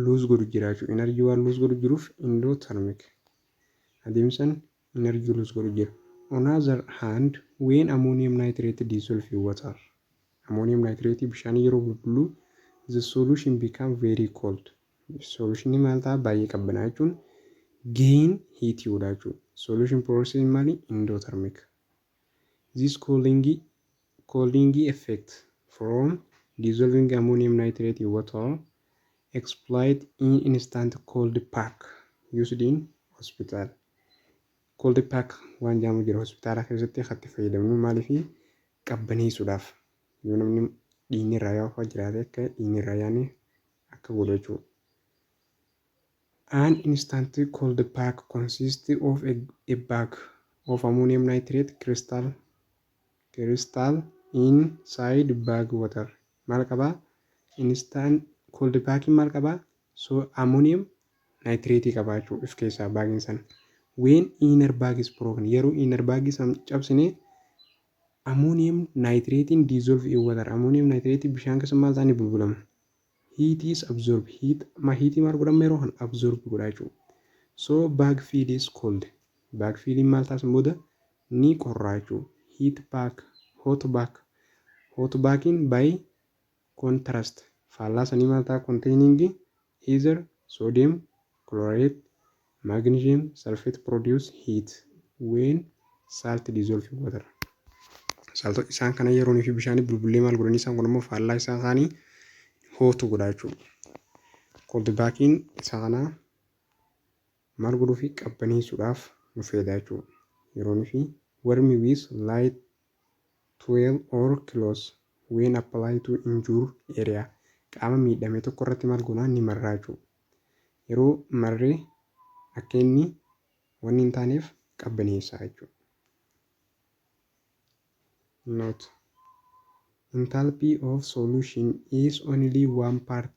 lose godhu jira jechuudha. Enerjii waan lose godhu jiruuf endothermic. Adeemsan enerjii lose godhu jira. On other hand, when ammonium nitrate dissolve in water, ammonium nitrate bishaan yeroo bulbulu the solution become very cold. Solution maal ta'a baay'ee qabbanaa jechuun gain heat godha jechuudha. Solution process maali endothermic. This cooling effect from dissolving ammonium nitrate in water explained in instant cold pack used in hospital. Cold pack waan jaamu jira hospitaala keessatti itti fayyadamnu maaliif qabbaneessuudhaaf yoo namni dhiigni irraa yaa'u jiraate akka dhiigni irraa yaa'u akka godhu jechuudha. An instant cold pack consists of a bag of ammonium nitrate crystal inside bag water. Maal qabaa? Instant cold pack maal qabaa? So ammonium nitrate qabaa jechuudha if keessaa baagiin sana. When inner bag is broken, yeroo inner bag is cabsine ammonium nitrate dissolve in water. Ammonium nitrate bishaan keessa maal ta'anii bulbulamu? Heat is absorbed. Heat maal godhama yeroo kana absorb godha jechuudha. So bag feed is cold. Bag feeding maal taasisan booda ni qorraa jechuudha. Heat bag, hot bag. Hot bagging by contrast. Faallaa sanii maal ta'a containing either sodium chloride, magnesium sulfate produce heat when salt dissolve in water. Salt isaan kana yeroo fi bishaan bulbulee maal godhanii isaan kun immoo faallaa isaa kaanii hootu godha jechuudha. Cold bagging isa kana maal godhuu fi qabbaneessuudhaaf nu fayyada jechuudha. Yeroo fi warm with light towel or clothes when applied to injured area. Qaama miidhame tokko irratti maal goonaa ni marraa jechuudha. Yeroo marree akka inni wanni hin taaneef qabbaneessaa jechuudha. Note: enthalpy of solution is only one part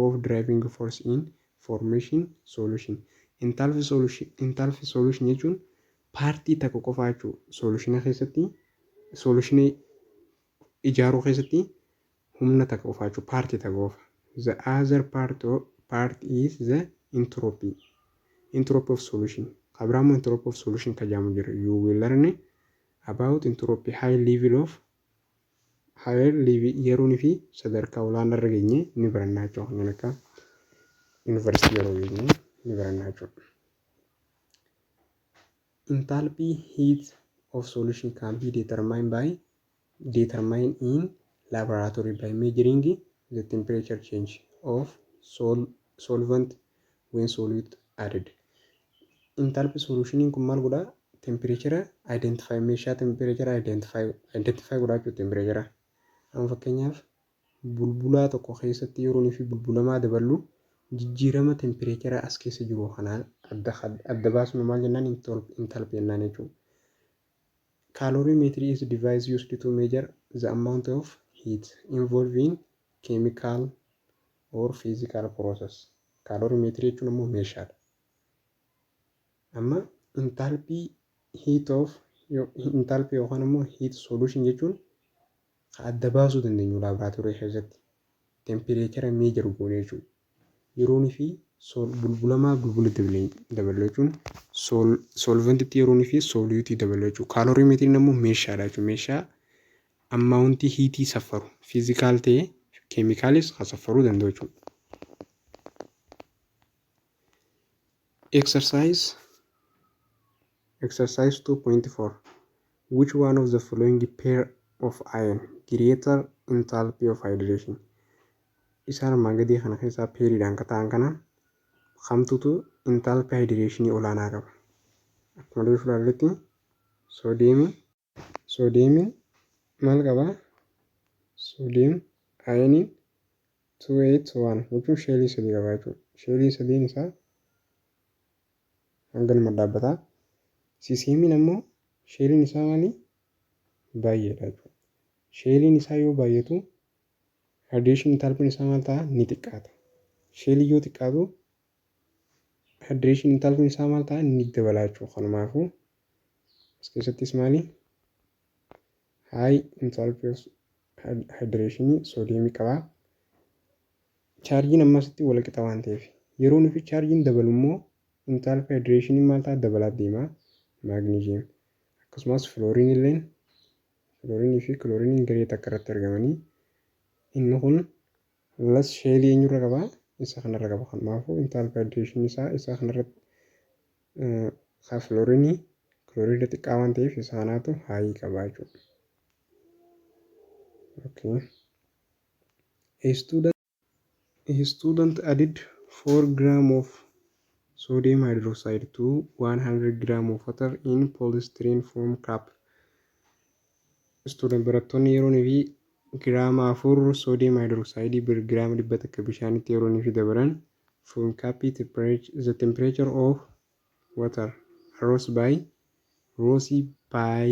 of driving force in formation solution. Enthalpy solution jechuun paartii tokko qofaa jechuudha. Solution keessatti solution ijaaruu keessatti humna tokko qofaa jechuudha. Paartii tokko qofa. The other part is the entropy. Entropy of solution. Abraham entropy of solution kajamu jira. You will learn about entropy high level yeroo fi sadarkaa olaanaa irra geenye ni barannaa jechuudha. Kan akka university yeroo geenye ni barannaa jechuudha. Enthalpy heat of solution can be determined in laboratory by measuring the temperature change of solvent when solute added. Enthalpy solution kun maal godhaa? Temperature identify meeshaa temperature identify godhaa jechuudha. Temperature amma fakkeenyaaf bulbulaa tokko keessatti yeroo fi bulbulamaa daballu jijjiirama temperature as keessa jiru kanaan adda baasnu maal jennaan enthalpy jennaan jechuudha. Calorimetry is a device used to measure the amount of heat involved in chemical or physical process. Calorimetry jechuun immoo meeshaadha. Amma enthalpy yookaan immoo heat solution jechuun adda baasuu dandeenyu laaboraatoorii keessatti temperature measure goone jechuudha. Yeroo fi bulbulamaa bulbula dabaluu jechuun solventitti yeroo fi solute dabaluu jechuudha. Calorimetry immoo meeshaadha jechuudha. Meeshaa amount heatii saffaru physical ta'ee chemicals saffaruu danda'u jechuudha. Exercise 2.4. Which one of the following pair of ion greater enthalpy of hydration? isaan armaan gadii kana keessaa peeriidhaan kataan kana kamtutu enthalpy hydration olaanaa qaba. Akkuma dura ilaalletti soodiyeemiin maal qabaa? Soodiyem ayoniin 281 jechuun sheelii 3 qaba jechuudha. Sheelii 3 isaa hanganuma dhaabbataa. Siisiimiin ammoo sheeliin isaa maali? Baay'eedha jechuudha. Sheeliin isaa yoo baay'atu hydration enthalpy isaa maal ta'a? Ni xiqqaata. Sheelii yoo xiqqaatu hydration enthalpy isaa maal ta'a? Ni dabala jechuudha. Kanumaafuu as keessattis maali? High enthalpy of hydration soodiyemii qabaa. Chaarjiin ammasitti wal qixa waan ta'eef yeroo nuti chaarjiin dabalu immoo enthalpy hydration maal ta'a? Dabalaa deema. Maagneeziyam akkasumas filooriinii fi kilooriiniin garee takka irratti argamanii inni kun las sheelii eenyurra qabaa? Isa kanarra qaba. Kanaafuu enthalpy hydration isaa isa kanarratti filooriinii xiqqaa waan ta'eef isa kanaatu haayii qabaa jechuudha. Okay. A student added 4 grams of sodium hydroxide to 100 grams of water in polystyrene foam cup. Student barattoonni yeroo fi giraama 4 sodium hydroxide giraama 100 akka bishaanitti yeroo fi dabalan foam cup the temperature of water rose by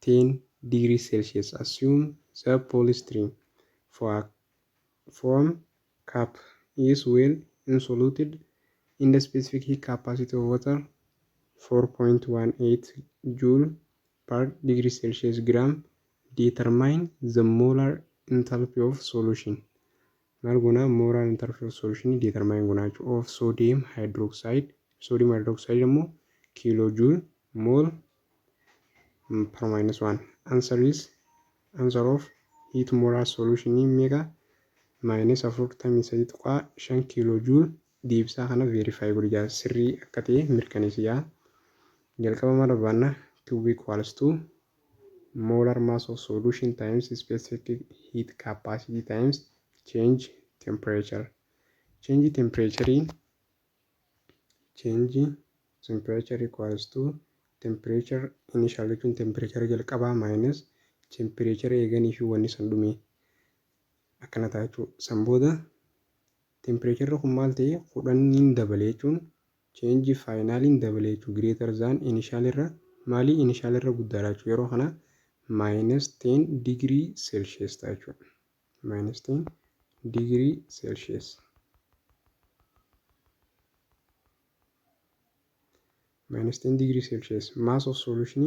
10 degrees Celsius. Assume the polystyrene foam cup is well insulated in the specific heat capacity of water 4.18 joule per degree Celsius gram. Determine the molar enthalpy of solution. Malguna molar enthalpy of solution determine guna of sodium hydroxide. Sodium hydroxide mo kilojoule mole per minus 1. Answer of heat molar solution mega minus 43.5 kilojoule. Deebsaa kana verify godhaa sirrii akka ta'e mirkaneessaa. Jalqaba marabaana Q equals to molar mass of solution times specific heat capacity times change temperature. Change temperature equals to temperature initial temperature jalqaba minus temperature eeganii fi wanni san dhume akkana ta'a jechuudha. San booda temperature kun maal ta'e kudhaniin dabalee jechuun change finaliin dabalee jechuudha. Greater than initial irra maali? Initial irra guddaadha jechuudha. Yeroo kana minus 10 degree Celsius ta'a jechuudha. Minus 10 degree Celsius. Minus 10 degree Celsius. Mass of solution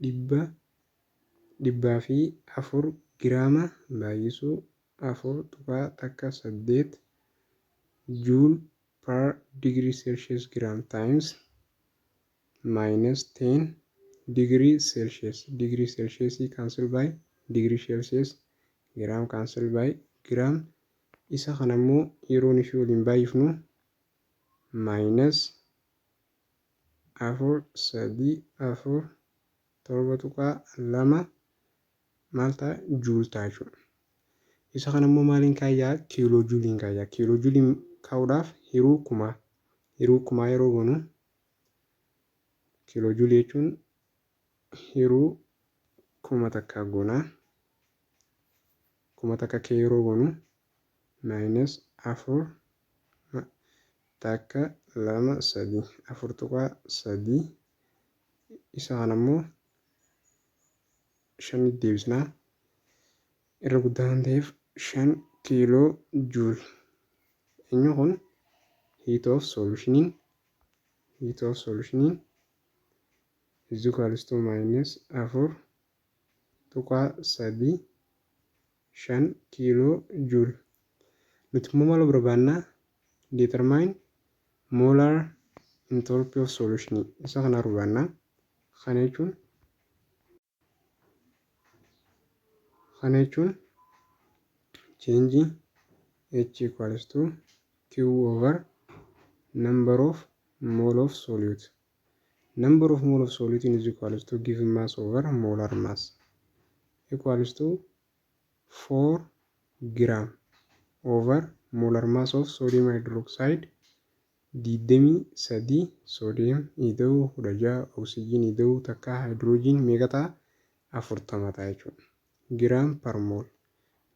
dhibbaa fi 4 giraama baay'isuu 4.8 joule per degree Celsius gram times minus 10 degree Celsius. Degree Celsius cancel by degree Celsius. Gram cancel by gram. Isa kanammoo yeroo nuti waliin baay'ifnu minus 4.7 maal ta'a? Joule ta'a jechuudha. Isa kanammoo maaliin kaayyaa? Kiiloojuuliin kaayyaa. Kiiloojuuliin kaa'uudhaaf hiruu kumaa yeroo goonu kiiloojuulii jechuun hiruu 1000 takka goonaa. 1000 takka kee yeroo goonu minus 4 takka 2 3 4.3 isa kanammoo 5 deebisnaa irra guddaa waan ta'eef 5 kiiloo juul. Inni kun heat of solution is equals to minus 4.3 5 kiiloo juul. Nuti immoo maal barbaannaa? Determine molar enthalpy of solution. Isa kana barbaannaa. Kana jechuun change H equals to Q over number of mole of solute. Number of mole of solute is equals to given mass over molar mass equals to 4 gram. over molar mass of sodium hydroxide 23 sodium ni ta'u 16 oxygen ni ta'u takka hydrogen meeqa ta'a 40 ta'a jechuudha. Gram per mol.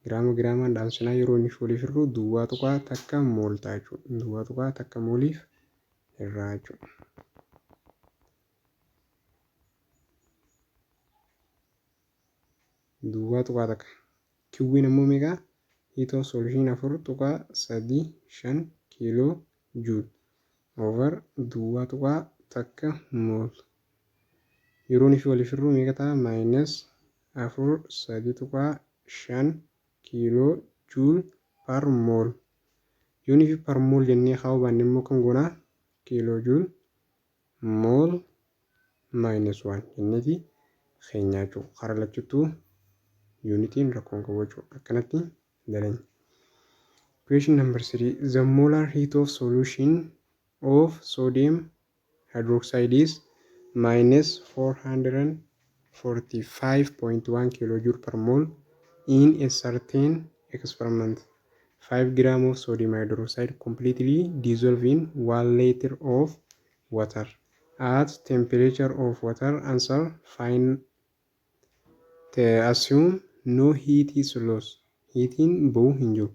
Giraamaan dhaamsinaa yeroo inni waliif hir'u duwwaa tuqaa takka mool ta'a jechuudha. Duwwaa tuqaa takka mooliif irraa jechuudha. Duwwaa tuqaa takka. Kiwwiin ammoo meeqa? Heat of solution 4.35 kiiloo juul over duwwaa tuqaa takka mool. Yeroo inni waliif hir'u meeqa ta'a? Maayinus 4.3.5 kiiloo juul per mool. Yoonii fi per mool jennee haa hubanne immoo kan goonaa kiiloo juul mool maayinus 1 jenneeti keenyaa jechuudha. Karaa lachuttuu yuunitiin rakkoon qabu jechuudha. Akkanatti dalanya. Question number 3. The molar heat of solution of sodium hydroxide is minus 445.1 kilojoule per mole in a certain experiment. 5 grams of sodium hydroxide completely dissolved in 1 liter of water. At temperature of water answer fine. Assume no heat is lost. Heating bow hin jiru.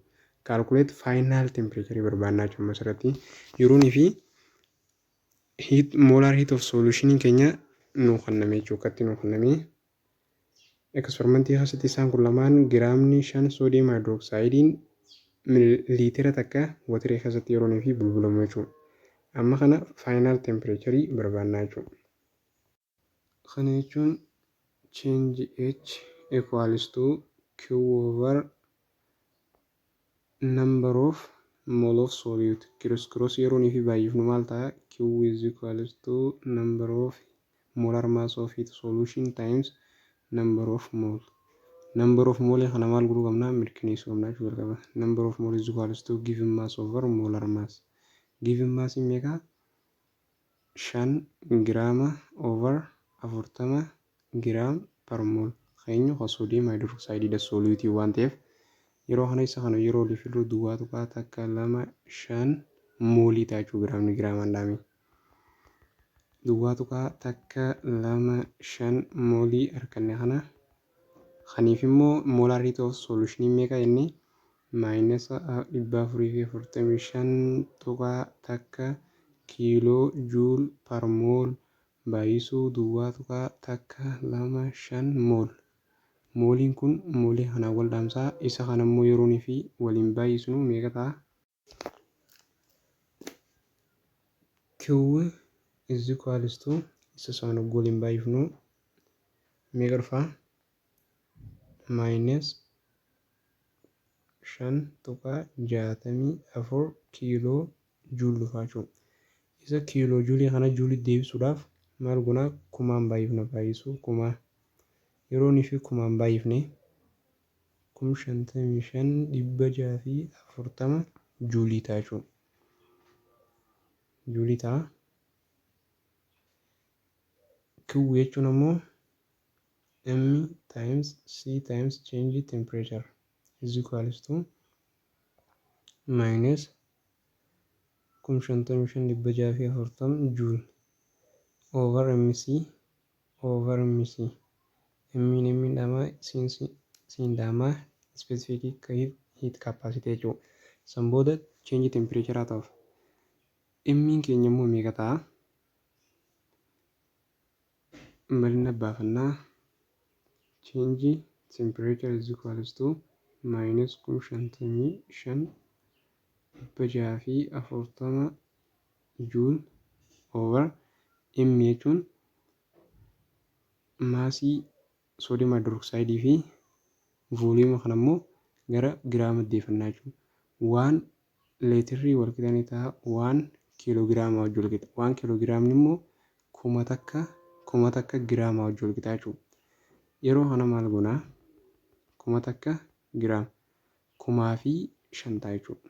Calculate final temperature barbaannaa jechuun asirratti yeroonii fi molar heat of solution keenya nuu kenname jechuudha. Akkatti nuu kenname eksperimentii keessatti isaan kun lamaan giraamni 5 sodium hydroxidein liitira takka watiree keessatti yeroonii fi bulbulamu jechuudha. Amma kana final temperature barbaannaa jechuudha. Kana jechuun change H equals to Q over number of mole of solute. Cross yeroonii fi baay'ifnu maal ta'a? Q is equals to number of molar mass of heat solution times number of mole. Number of mole kana maal godhuu qabna? Mirkaneessuu qabna jechuudha qaba. Number of mole is equals to given mass over molar mass. Given mass meeqa? 5 giraama over 40 giraam per mol. Keenyu sodium hydroxide da solutii waan ta'eef yeroo kana isa kana yeroo waliif hir'u duwwaa tuqaa takka 2.5 moolii ta'a jechuudha giraamni giraamaan dhaame. Duwwaa tuqaa takka 2.5 moolii harkanne kana. Kaniif immoo molar heat of solution meeqa jennee maayinus 445 tuqaa takka kiiloo juul per mool baay'isuu duwwaa tuqaa takka 2.5 mool. Mooliin kun moolii kanaan wal dhaamsaa isa kana immoo yeroonii fi waliin baay'isnu meeqa ta'a? Q is equals to isa sana waliin baay'ifnu meeqa dhufaa? Minus 5.64 kiiloo juul dhufaa jechuudha. Isa kiiloo juulii kana juulii deebisuudhaaf maal goonaa? Kumaan baay'ifna baay'isuu kumaa. Yeroonii fi kumaan baay'ifne 55,640 juulii ta'a jechuudha. Juulii ta'a. Q jechuun ammoo M times C times change temperature is equals to minus 55,640 joule over MC over MC. Emmiin dhama siin dhama specific heat capacity jechuudha. San booda change temperature haa ta'uuf. Emmiin keenya immoo meeqa ta'a? Malina baafannaa change temperature is equals to minus 55,640 joule over M jechuun maasii sodium hydroxide fi volume kana immoo gara giraama deeffannaa jechuudha. 1 leetirii wal qixanii ta'a 1 kiiloogiraama wajjin wal qixa. 1 kiiloogiraamni immoo kuma takka giraama wajjin wal qixa jechuudha. Yeroo kana maal goonaa? Kuma takka giraama. 1,500 jechuudha.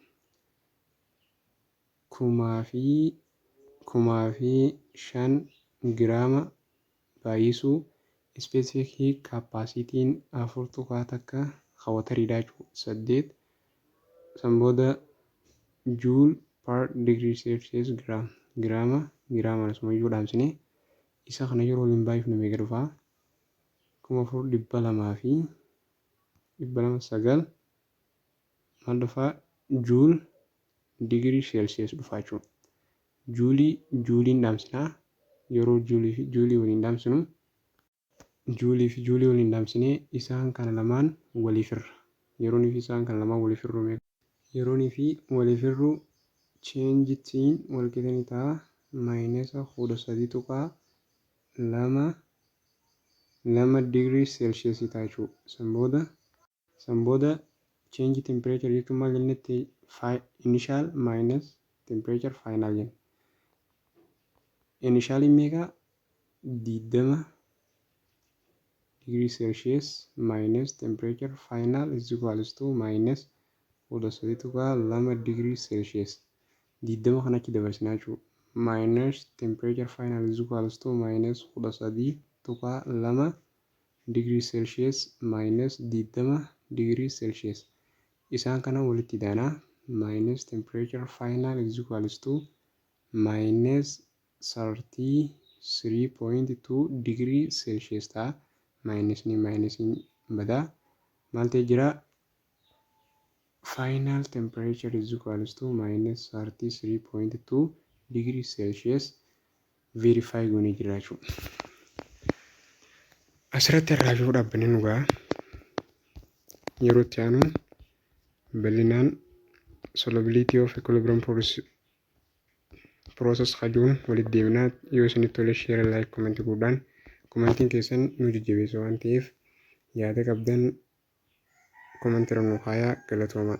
1,500 giraama baay'isuu specific heat capacity 4 tuqaa takka hawwatariidha jechuudha. 8 san booda joule per degree celsius giraama asumayyuu dhaamsine isa kana yeroo waliin baay'ifnu meeqa dhufaa 4209 maal dhufaa joule degree celsius dhufaa jechuudha. Juuliin dhaamsinaa yeroo juulii waliin dhaamsinu juulii fi juulii waliin dhaamsinee isaan kana lamaan waliifirra yeroonii fi isaan kana lamaan waliifirru yeroonii fi waliifirru cheenjitiin walqixanii ta'a -13.2 digirii seelsheesii ta'a jechuudha. San booda change temperature jechuun maal jennetti initial minus temperature final jenna. Initial meeqa 20 degree celsius minus temperature final is equals to minus 13.2 degree celsius 20 kana achi dabarsinaa jechuudha. Minus temperature final is equals to minus 13.2 degree celsius minus 20 degree celsius isaan kana walitti daanaa minus temperature final is equals to minus 33.2 degree celsius ta'a. Minus badaa maal ta'e jira final temperature is equals to minus 33.2 degree celsius verify goonee jira jechuudha. Asirratti irraa dhaabbanee nugaa yeroo itti aanu bal'inaan solubility of equilibrium process kajuun walitti deemnaa yoo isinitti tole share like comment godhaan komentiin keessan nu jajjabeessa waan ta'eef yaada qabdan komentii irra nu kaayaa galatoomaa.